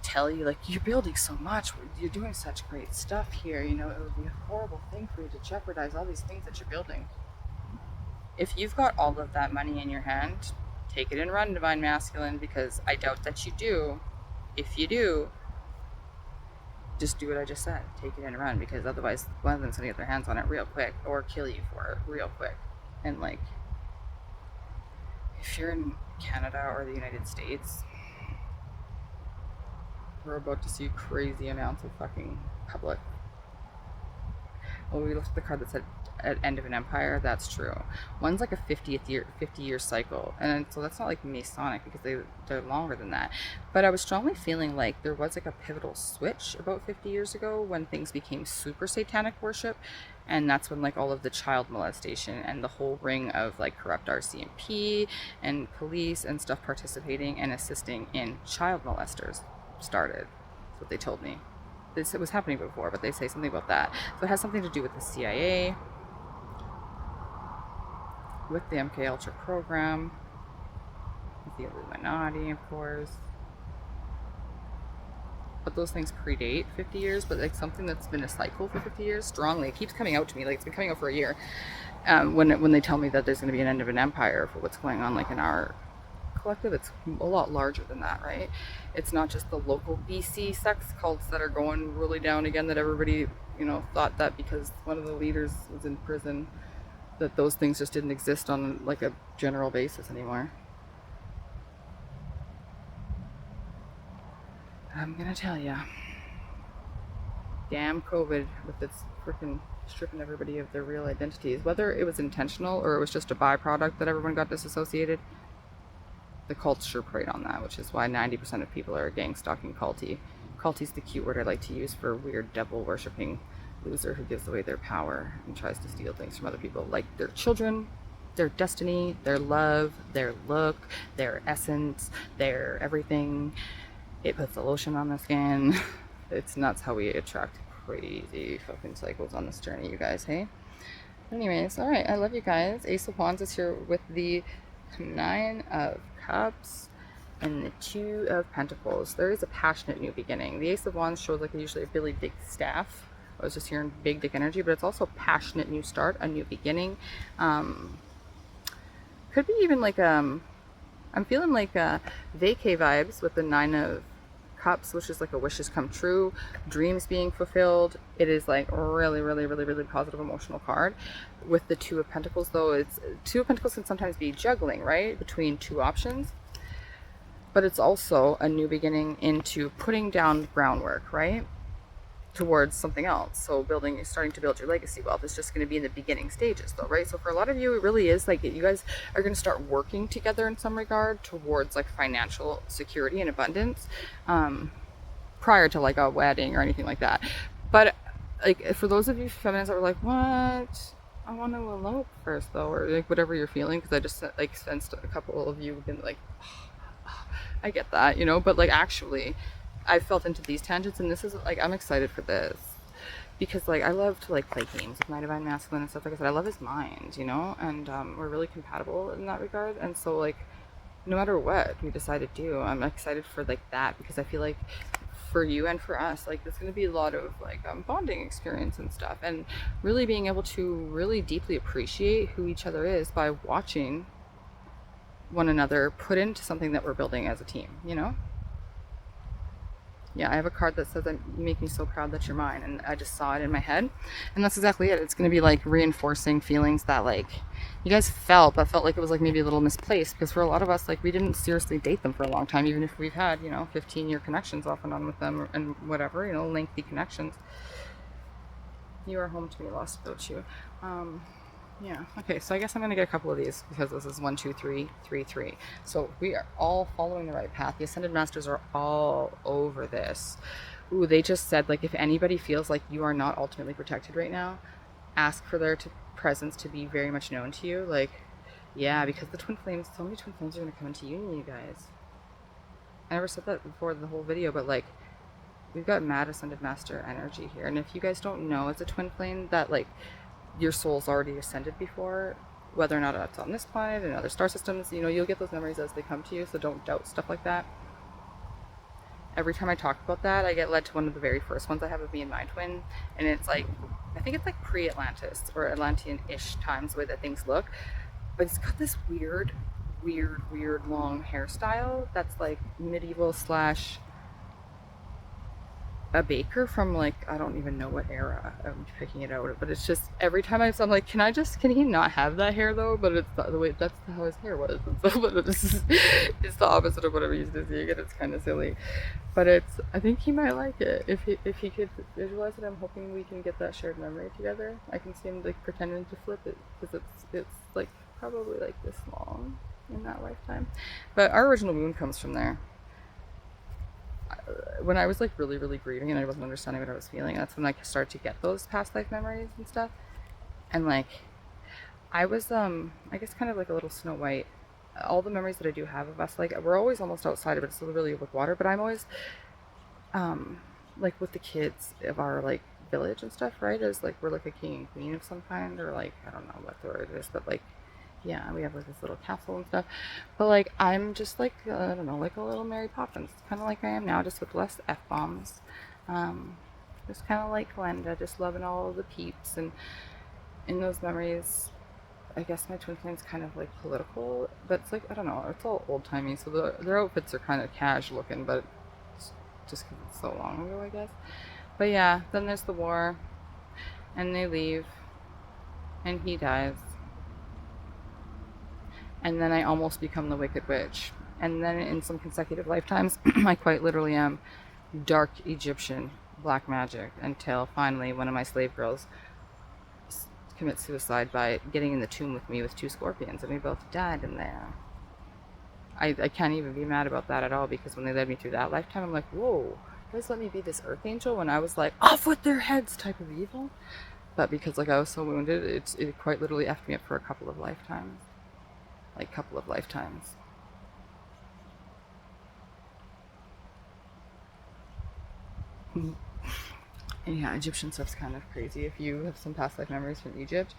tell you like, you're building so much, you're doing such great stuff here, it would be a horrible thing for you to jeopardize all these things that you're building. If you've got all of that money in your hand, take it and run, divine masculine, because I doubt that you do. If you do, just do what I just said. Take it and run, because otherwise one of them's gonna get their hands on it real quick or kill you for it real quick. And like, if you're in Canada or the United States, we're about to see crazy amounts of fucking public. Well, we looked at the card that said at end of an empire. That's true. One's like a 50 year cycle, and so that's not like Masonic because they're longer than that. But I was strongly feeling like there was like a pivotal switch about 50 years ago when things became super satanic worship, and that's when like all of the child molestation and the whole ring of like corrupt RCMP and police and stuff participating and assisting in child molesters started. That's what they told me. this was happening before, but they say something about that. So it has something to do with the CIA, with the MK Ultra program, with the Illuminati, of course. But those things predate 50 years, but like something that's been a cycle for 50 years strongly. It keeps coming out to me, like it's been coming out for a year. When they tell me that there's going to be an end of an empire for what's going on, like in our collective, it's a lot larger than that, right? It's not just the local BC sex cults that are going really down again, that everybody, thought that because one of the leaders was in prison, that those things just didn't exist on like a general basis anymore. I'm gonna tell ya, damn COVID with its freaking stripping everybody of their real identities, whether it was intentional or it was just a byproduct that everyone got disassociated. The cults sure preyed on that, which is why 90% of people are gang stalking culty. Culty's the cute word I like to use for a weird devil worshipping loser who gives away their power and tries to steal things from other people, like their children, their destiny, their love, their look, their essence, their everything. It puts the lotion on the skin. It's nuts how we attract crazy fucking cycles on this journey, you guys, hey? Anyways, all right, I love you guys. Ace of Wands is here with the 9 of Cups and the 2 of Pentacles. There is a passionate new beginning. The Ace of Wands shows like usually a really big staff. I was just hearing big dick energy, but it's also a passionate new start, a new beginning. Could be even like I'm feeling like vacay vibes with the 9 of Cups, which is like a wishes come true, dreams being fulfilled. It is like really, really, really, really positive emotional card. With the 2 of Pentacles, though, it's 2 of Pentacles can sometimes be juggling, right, between 2 options. But it's also a new beginning into putting down groundwork, right, towards something else. So starting to build your legacy wealth is just going to be in the beginning stages, though, right? So for a lot of you, it really is like you guys are going to start working together in some regard towards like financial security and abundance, prior to like a wedding or anything like that. But like for those of you feminists that were like, what? I want to elope first, though, or like whatever you're feeling, because I just like sensed a couple of you have been like, I get that, but like actually I felt into these tangents, and this is like, I'm excited for this because like I love to like play games with my divine masculine and stuff. Like I said, I love his mind, and we're really compatible in that regard. And so like no matter what we decide to do, I'm excited for like that, because I feel like for you and for us, like there's going to be a lot of like bonding experience and stuff, and really being able to really deeply appreciate who each other is by watching one another put into something that we're building as a team, Yeah, I have a card that says, you make me so proud that you're mine. And I just saw it in my head. And that's exactly it. It's going to be like reinforcing feelings that like you guys felt, but felt like it was like maybe a little misplaced. Because for a lot of us, like we didn't seriously date them for a long time, even if we've had, 15-year connections off and on with them and whatever, lengthy connections. You are home to me, lost without you. Yeah. Okay. So I guess I'm going to get a couple of these because this is 1, 2, 3, 3, 3. So we are all following the right path. The Ascended Masters are all over this. Ooh, they just said, like, if anybody feels like you are not ultimately protected right now, ask for their presence to be very much known to you. Like, yeah, because the twin flames, so many twin flames are going to come into union, you guys. I never said that before in the whole video, but like, we've got mad Ascended Master energy here. And if you guys don't know, it's a twin flame that like, your soul's already ascended before, whether or not it's on this planet and other star systems, you'll get those memories as they come to you, so don't doubt stuff like that. Every time I talk about that, I get led to one of the very first ones I have of me and my twin, and it's like, I think it's like pre-Atlantis or Atlantean-ish times the way that things look, but it's got this weird long hairstyle that's like medieval slash a baker from like, I don't even know what era I'm picking it out, but it's just every time I'm like, can he not have that hair though? But it's the way, that's how his hair was. And so, but it's the opposite of what I'm used to seeing it. It's kind of silly, but I think he might like it if he could visualize it. I'm hoping we can get that shared memory together. I can see him like pretending to flip it because it's like probably like this long in that lifetime, but our original wound comes from there. When I was like really grieving and I wasn't understanding what I was feeling, that's when I started to get those past life memories and stuff. And like I was I guess kind of like a little Snow White. All the memories that I do have of us, like we're always almost outside of it, so really with water, but I'm always like with the kids of our like village and stuff, right? Is like we're like a king and queen of some kind, or like I don't know what the word is, but like yeah, we have like this little castle and stuff. But like I'm just like I don't know, like a little Mary Poppins, kind of like I am now, just with less f bombs. Um, just kind of like Glenda, just loving all of the peeps, and in those memories, I guess my twin flame's kind of like political, but it's like I don't know, it's all old timey, so their outfits are kind of cash looking, but it's just because it's so long ago, I guess. But yeah, then there's the war, and they leave, and he dies, and then I almost become the Wicked Witch, and then in some consecutive lifetimes, I quite literally am dark Egyptian black magic until finally one of my slave girls commit suicide by getting in the tomb with me with 2 scorpions, and we both died in there. I can't even be mad about that at all, because when they led me through that lifetime, I'm like, whoa, guys let me be this earth angel when I was like, off with their heads type of evil. But because like I was so wounded, it quite literally effed me up for a couple of lifetimes. Like couple of lifetimes. And yeah, Egyptian stuff's kind of crazy. If you have some past life memories from Egypt,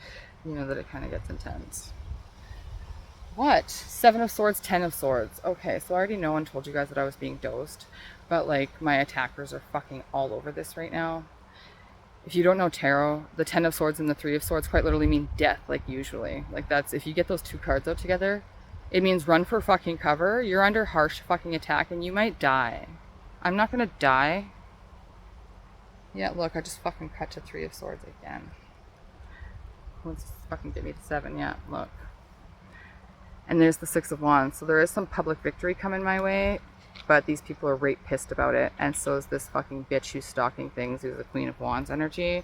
you know that it kind of gets intense. What? 7 of Swords, 10 of Swords. Okay, so I already know and told you guys that I was being dosed, but like my attackers are fucking all over this right now. If you don't know tarot, the 10 of Swords and the 3 of Swords quite literally mean death, like usually. Like that's, if you get those 2 cards out together, it means run for fucking cover, you're under harsh fucking attack, and you might die. I'm not gonna die. Yeah, look, I just fucking cut to 3 of Swords again. Let's fucking get me to 7, yeah, look. And there's the 6 of Wands. So there is some public victory coming my way, but these people are rape pissed about it. And so is this fucking bitch who's stalking things, who's the Queen of Wands energy.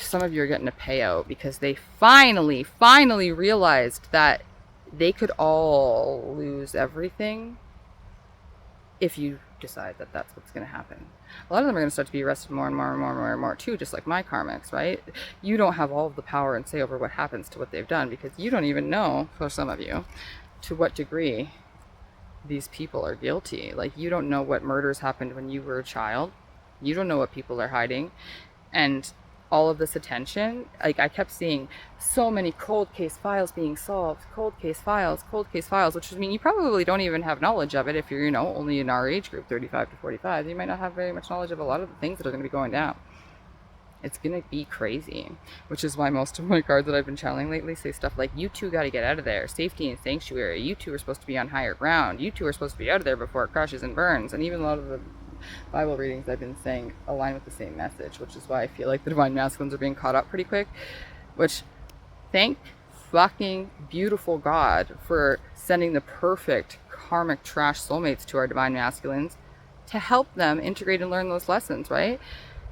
Some of you are getting a payout because they finally realized that they could all lose everything if you decide that that's what's going to happen. A lot of them are going to start to be arrested more and more too, just like my karmics, right? You don't have all of the power and say over what happens to what they've done, because you don't even know, for some of you, to what degree these people are guilty. Like, you don't know what murders happened when you were a child. You don't know what people are hiding. And all of this attention, like I kept seeing so many cold case files being solved, cold case files, which would mean you probably don't even have knowledge of it if you're, you know, only in our age group, 35 to 45. You might not have very much knowledge of a lot of the things that are going to be going down. It's going to be crazy, which is why most of my cards that I've been channeling lately say stuff like, you two got to get out of there, safety and sanctuary, you two are supposed to be on higher ground, you two are supposed to be out of there before it crashes and burns. And even a lot of the Bible readings I've been saying align with the same message, which is why I feel like the divine masculines are being caught up pretty quick, which, thank fucking beautiful God for sending the perfect karmic trash soulmates to our divine masculines to help them integrate and learn those lessons, right?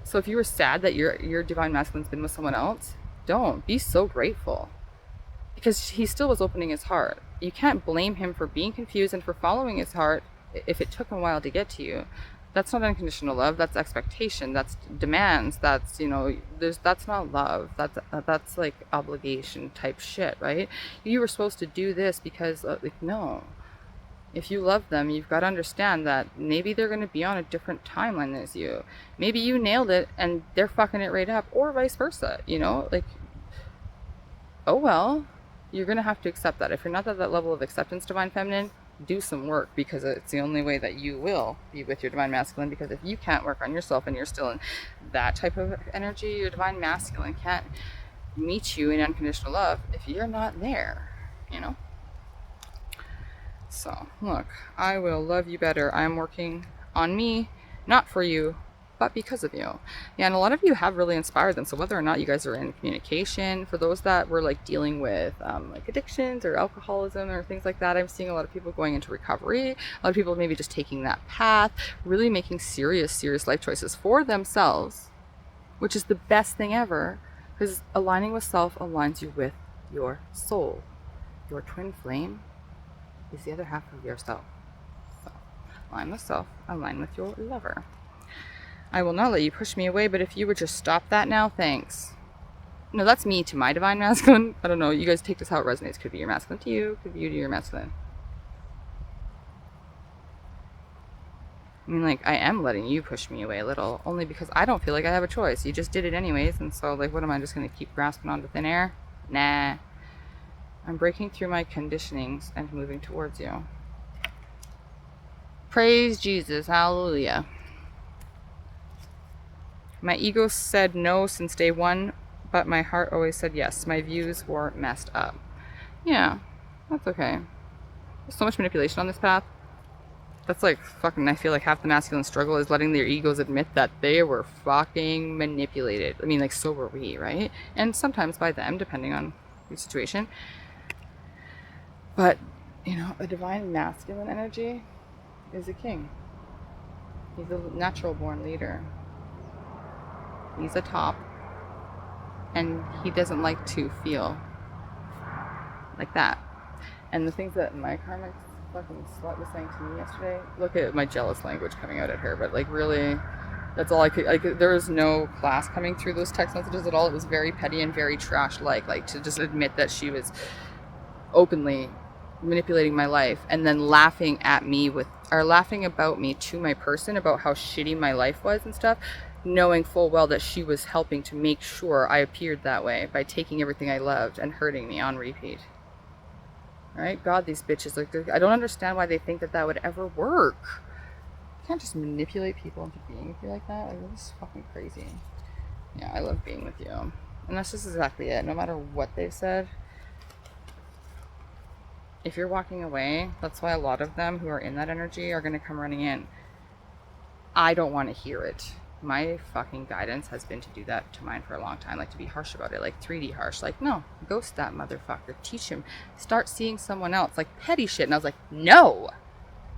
So if you were sad that your divine masculine's been with someone else, don't. Be so grateful, because he still was opening his heart. You can't blame him for being confused and for following his heart if it took him a while to get to you. That's not unconditional love. That's expectation. That's demands. That's, you know, that's not love. That's like obligation type shit, right? You were supposed to do this because, like, no. If you love them, you've got to understand that maybe they're going to be on a different timeline as you. Maybe you nailed it and they're fucking it right up, or vice versa, you know? Like, oh well, you're going to have to accept that. If you're not at that level of acceptance, divine feminine, do some work, because it's the only way that you will be with your divine masculine. Because if you can't work on yourself and you're still in that type of energy, your divine masculine can't meet you in unconditional love if you're not there, you know? So look, I will love you better. I'm working on me, not for you, but because of you. Yeah, and a lot of you have really inspired them. So whether or not you guys are in communication, for those that were like dealing with like addictions or alcoholism or things like that, I'm seeing a lot of people going into recovery. A lot of people maybe just taking that path, really making serious life choices for themselves, which is the best thing ever, because aligning with self aligns you with your soul. Your twin flame is the other half of yourself. So align with self, align with your lover. I will not let you push me away, but if you would just stop that now, thanks. No, that's me to my divine masculine. I don't know, you guys take this how it resonates. Could be your masculine to you, could be you to your masculine. I mean, like, I am letting you push me away a little, only because I don't feel like I have a choice. You just did it anyways, and so, like, what am I just going to keep grasping onto thin air? Nah. I'm breaking through my conditionings and moving towards you. Praise Jesus. Hallelujah. My ego said no since day one, but my heart always said yes. My views were messed up. Yeah, that's okay. There's so much manipulation on this path. That's like fucking, I feel like half the masculine struggle is letting their egos admit that they were fucking manipulated. I mean, like, so were we, right? And sometimes by them, depending on the situation. But, you know, a divine masculine energy is a king. He's a natural born leader. He's a top. And he doesn't like to feel like that. And the things that my karmic fucking slut was saying to me yesterday, look at my jealous language coming out at her, but like, really, that's all I could, there was no class coming through those text messages at all. It was very petty and very trash-like to just admit that she was openly manipulating my life and then laughing about me to my person about how shitty my life was and stuff, knowing full well that she was helping to make sure I appeared that way by taking everything I loved and hurting me on repeat. Right? God, these bitches, like, I don't understand why they think that that would ever work. You can't just manipulate people into being with you like that. Like, this is fucking crazy. Yeah, I love being with you. And that's just exactly it. No matter what they've said, if you're walking away, that's why a lot of them who are in that energy are going to come running in. I don't want to hear it. My fucking guidance has been to do that to mine for a long time, like to be harsh about it, like 3D harsh, like, no, ghost that motherfucker, teach him, start seeing someone else, like petty shit. And I was like, no,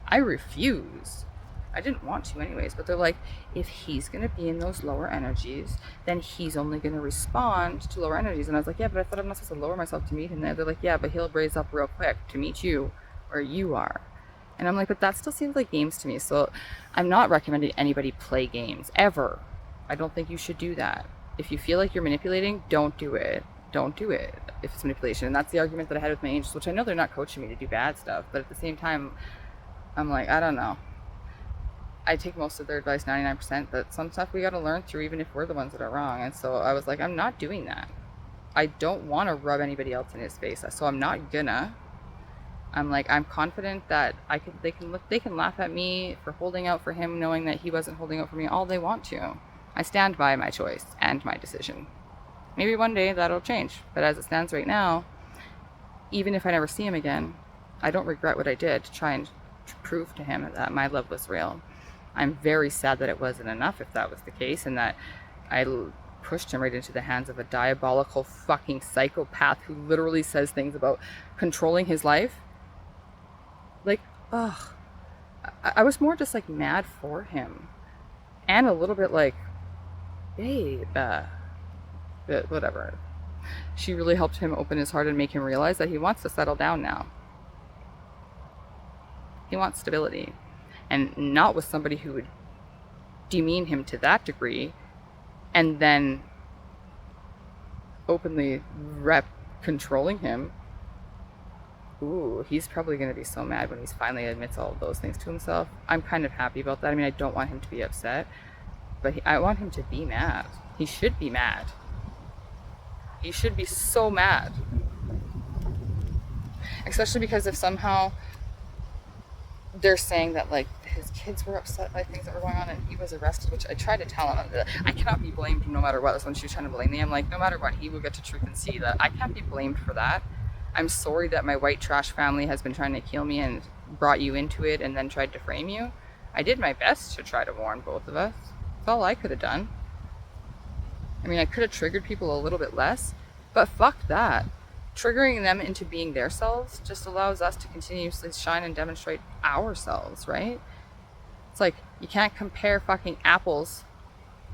I refuse. I didn't want to anyways, but they're like, if he's going to be in those lower energies, then he's only going to respond to lower energies. And I was like, yeah, but I thought I'm not supposed to lower myself to meet him there. They're like, yeah, but he'll raise up real quick to meet you where you are. And I'm like, but that still seems like games to me. So I'm not recommending anybody play games, ever. I don't think you should do that. If you feel like you're manipulating, don't do it. Don't do it if it's manipulation. And that's the argument that I had with my angels, which I know they're not coaching me to do bad stuff. But at the same time, I'm like, I don't know. I take most of their advice, 99%, but some stuff we got to learn through, even if we're the ones that are wrong. And so I was like, I'm not doing that. I don't want to rub anybody else in his face. So I'm not gonna. I'm like, I'm confident that they can laugh at me for holding out for him, knowing that he wasn't holding out for me all they want to. I stand by my choice and my decision. Maybe one day that'll change, but as it stands right now, even if I never see him again, I don't regret what I did to try and prove to him that my love was real. I'm very sad that it wasn't enough if that was the case, and that I pushed him right into the hands of a diabolical fucking psychopath who literally says things about controlling his life. Like, ugh. I was more just like mad for him. And a little bit like, babe, but whatever. She really helped him open his heart and make him realize that he wants to settle down now. He wants stability. And not with somebody who would demean him to that degree and then openly controlling him. Ooh, he's probably going to be so mad when he finally admits all of those things to himself. I'm kind of happy about that. I mean, I don't want him to be upset, but I want him to be mad. He should be mad. He should be so mad. Especially because if somehow they're saying that, like, his kids were upset by things that were going on and he was arrested, which I tried to tell him. I cannot be blamed no matter what. That's when she was trying to blame me. I'm like, no matter what, he will get to truth and see that. I can't be blamed for that. I'm sorry that my white trash family has been trying to kill me and brought you into it and then tried to frame you. I did my best to try to warn both of us. That's all I could have done. I mean, I could have triggered people a little bit less, but fuck that. Triggering them into being their selves just allows us to continuously shine and demonstrate ourselves, right? It's like, you can't compare fucking apples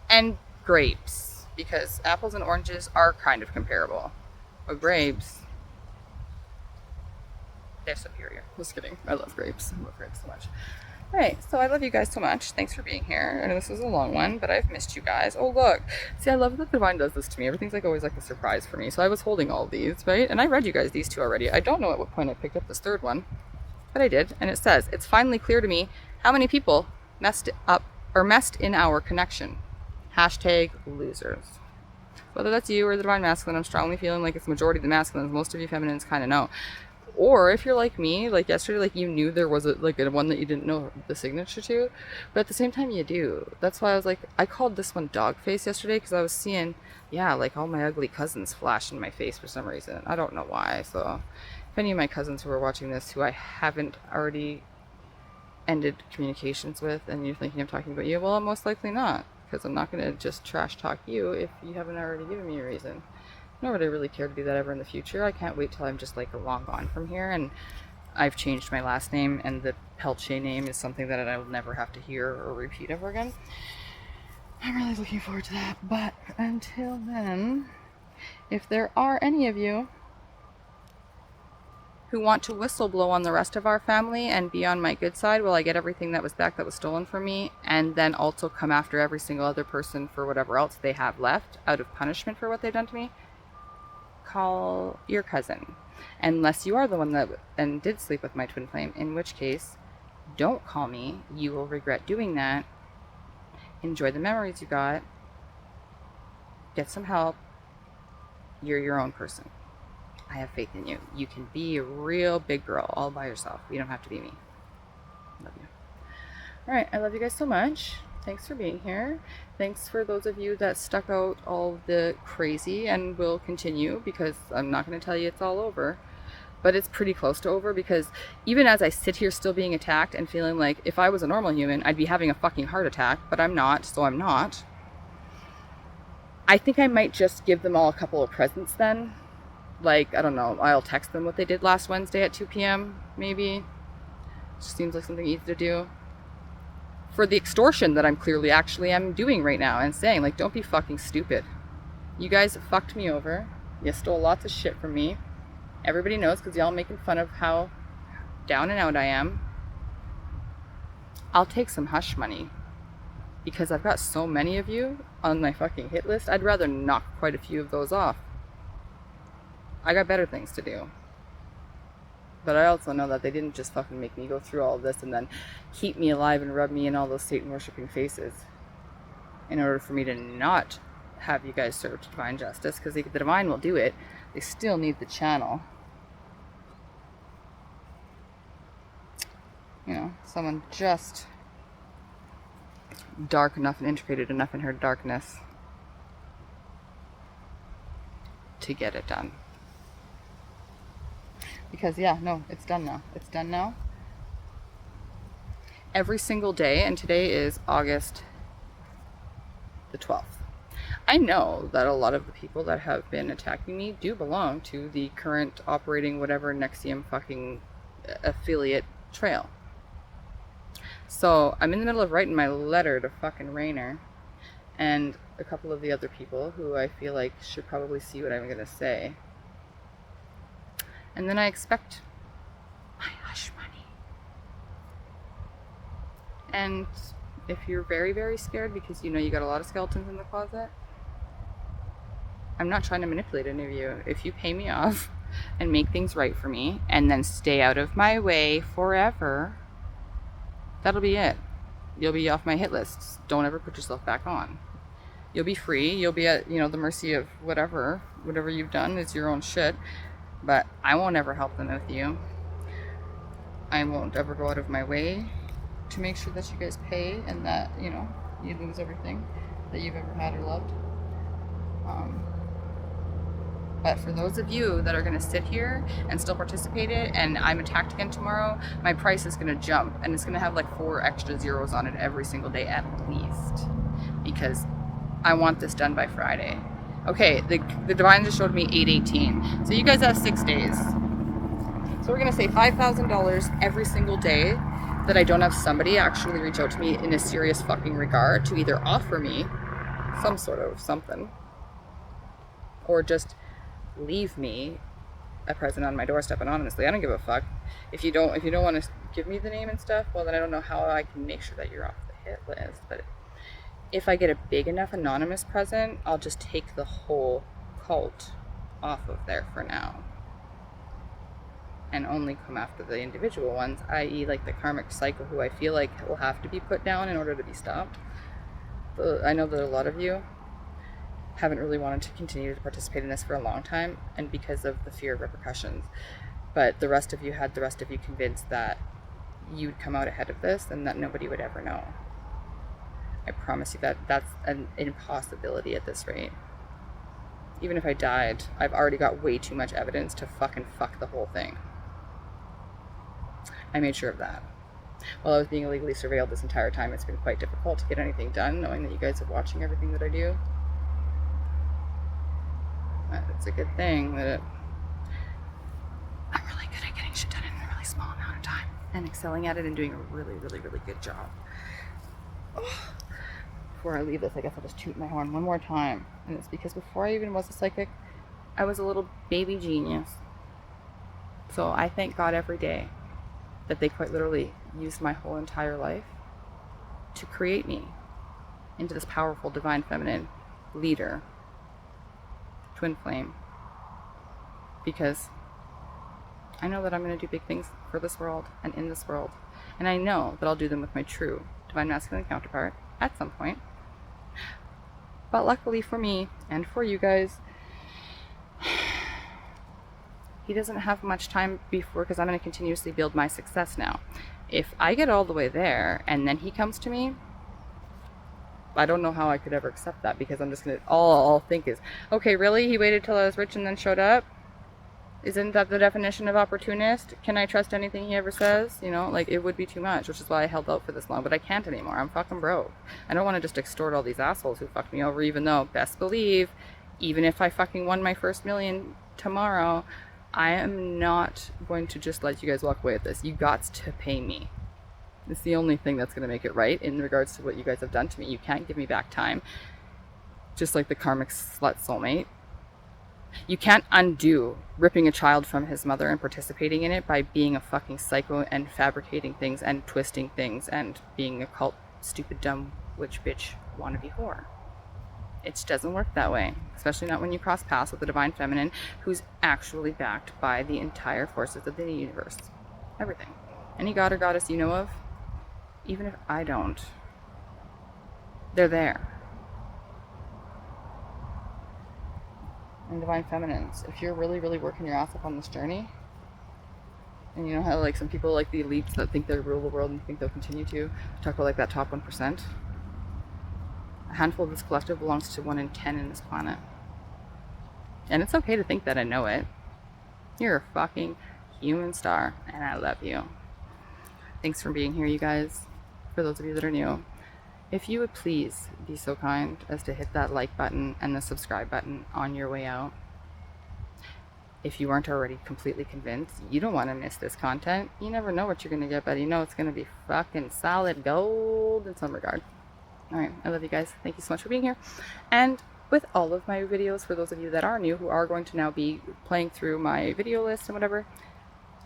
and grapes, because apples and oranges are kind of comparable. But grapes, they're superior. Just kidding. I love grapes. I love grapes so much. Alright, so I love you guys so much. Thanks for being here. I know this was a long one, but I've missed you guys. Oh, look. See, I love that the Divine does this to me. Everything's like always like a surprise for me. So I was holding all of these, right? And I read you guys these two already. I don't know at what point I picked up this third one, but I did. And it says, it's finally clear to me how many people messed up or messed in our connection. Hashtag losers. Whether that's you or the divine masculine, I'm strongly feeling like it's majority of the masculines. Most of you feminines kind of know. Or if you're like me, like yesterday, like you knew there was a one that you didn't know the signature to, but at the same time you do. That's why I was like, I called this one dog face yesterday because I was seeing, yeah, like all my ugly cousins flash in my face for some reason. I don't know why. So if any of my cousins who are watching this who I haven't already ended communications with and you're thinking I'm talking about you, well, I'm most likely not, because I'm not going to just trash talk you if you haven't already given me a reason. Nor would I really care to do that ever in the future. I can't wait till I'm just like long gone from here and I've changed my last name and the Pelche name is something that I will never have to hear or repeat ever again. I'm really looking forward to that. But until then, if there are any of you who want to whistleblow on the rest of our family and be on my good side while I get everything that was back that was stolen from me, and then also come after every single other person for whatever else they have left out of punishment for what they've done to me, call your cousin. Unless you are the one that and did sleep with my twin flame, in which case, don't call me. You will regret doing that. Enjoy the memories you got. Get some help. You're your own person. I have faith in you. You can be a real big girl all by yourself. You don't have to be me. Love you. All right, I love you guys so much. Thanks for being here. Thanks for those of you that stuck out all the crazy and will continue, because I'm not going to tell you it's all over, but it's pretty close to over, because even as I sit here still being attacked and feeling like if I was a normal human, I'd be having a fucking heart attack, but I'm not, so I'm not. I think I might just give them all a couple of presents then. Like, I don't know, I'll text them what they did last Wednesday at 2 p.m. maybe. Just seems like something easy to do. For the extortion that I'm clearly actually am doing right now and saying, like, don't be fucking stupid. You guys fucked me over. You stole lots of shit from me. Everybody knows because y'all making fun of how down and out I am. I'll take some hush money because I've got so many of you on my fucking hit list. I'd rather knock quite a few of those off. I got better things to do. But I also know that they didn't just fucking make me go through all of this and then keep me alive and rub me in all those Satan worshipping faces in order for me to not have you guys served divine justice, because the divine will do it. They still need the channel. You know, someone just dark enough and integrated enough in her darkness to get it done. Because, yeah, no, it's done now. It's done now. Every single day, and today is August the 12th. I know that a lot of the people that have been attacking me do belong to the current operating whatever Nexium fucking affiliate trail. So I'm in the middle of writing my letter to fucking Rainer and a couple of the other people who I feel like should probably see what I'm going to say. And then I expect my hush money. And if you're very, very scared because you know you got a lot of skeletons in the closet, I'm not trying to manipulate any of you. If you pay me off and make things right for me and then stay out of my way forever, that'll be it. You'll be off my hit lists. Don't ever put yourself back on. You'll be free. You'll be at, the mercy of whatever you've done is your own shit. But I won't ever help them with you. I won't ever go out of my way to make sure that you guys pay and that, you lose everything that you've ever had or loved. But for those of you that are going to sit here and still participate in it, and I'm attacked again tomorrow, my price is going to jump and it's going to have like 4 extra zeros on it every single day at least, because I want this done by Friday. Okay, the divine just showed me 818. So you guys have 6 days. So we're going to say $5,000 every single day that I don't have somebody actually reach out to me in a serious fucking regard to either offer me some sort of something or just leave me a present on my doorstep anonymously. I don't give a fuck. If you don't want to give me the name and stuff, well then I don't know how I can make sure that you're off the hit list. But if I get a big enough anonymous present, I'll just take the whole cult off of there for now. and only come after the individual ones, i.e. like the karmic cycle, who I feel like will have to be put down in order to be stopped. I know that a lot of you haven't really wanted to continue to participate in this for a long time, and because of the fear of repercussions. But the rest of you had the rest of you convinced that you'd come out ahead of this and that nobody would ever know. I promise you that that's an impossibility at this rate. Even if I died, I've already got way too much evidence to fuck the whole thing. I made sure of that. While I was being illegally surveilled this entire time, it's been quite difficult to get anything done, knowing that you guys are watching everything that I do. It's a good thing that I'm really good at getting shit done in a really small amount of time and excelling at it and doing a really, really, really good job. Oh. Before I leave this, I guess I'll just toot my horn one more time. And it's because before I even was a psychic, I was a little baby genius. So I thank God every day that they quite literally used my whole entire life to create me into this powerful divine feminine leader, twin flame. Because I know that I'm going to do big things for this world and in this world. And I know that I'll do them with my true divine masculine counterpart at some point. But luckily for me and for you guys, he doesn't have much time before, because I'm going to continuously build my success now. If I get all the way there and then he comes to me, I don't know how I could ever accept that, because I'm just going to, all I'll think is, okay, really? He waited till I was rich and then showed up? Isn't that the definition of opportunist? Can I trust anything he ever says? You know, like, it would be too much, which is why I held out for this long, but I can't anymore. I'm fucking broke. I don't want to just extort all these assholes who fucked me over, even though, best believe, even if I fucking won my first million tomorrow, I am not going to just let you guys walk away with this. You got to pay me. It's the only thing that's going to make it right in regards to what you guys have done to me. You can't give me back time. Just like the karmic slut soulmate. You can't undo ripping a child from his mother and participating in it by being a fucking psycho and fabricating things and twisting things and being a cult, stupid, dumb, witch, bitch, wannabe whore. It just doesn't work that way, especially not when you cross paths with the divine feminine, who's actually backed by the entire forces of the universe. Everything. Any god or goddess you know of, even if I don't, they're there. And divine feminines, if you're really, really working your ass off on this journey, and you know how like some people, like the elites that think they rule the world and think they'll continue to, talk about like that top 1%, a handful of this collective belongs to 1 in 10 in this planet. And it's okay to think that. I know it. You're a fucking human star, and I love you. Thanks for being here, you guys. For those of you that are new, if you would please be so kind as to hit that like button and the subscribe button on your way out. If you aren't already completely convinced, you don't want to miss this content. You never know what you're going to get, but you know it's going to be fucking solid gold in some regard. Alright, I love you guys. Thank you so much for being here. And with all of my videos, for those of you that are new, who are going to now be playing through my video list and whatever,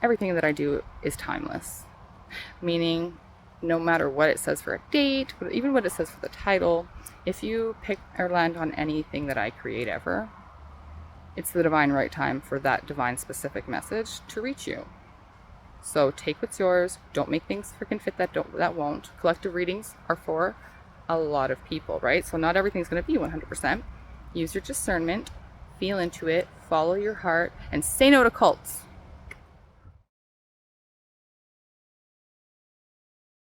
everything that I do is timeless. Meaning, no matter what it says for a date, even what it says for the title, if you pick or land on anything that I create ever, it's the divine right time for that divine specific message to reach you. So take what's yours. Don't make things freaking fit that won't. Collective readings are for a lot of people, right? So not everything's going to be 100%. Use your discernment, feel into it, follow your heart, and say no to cults.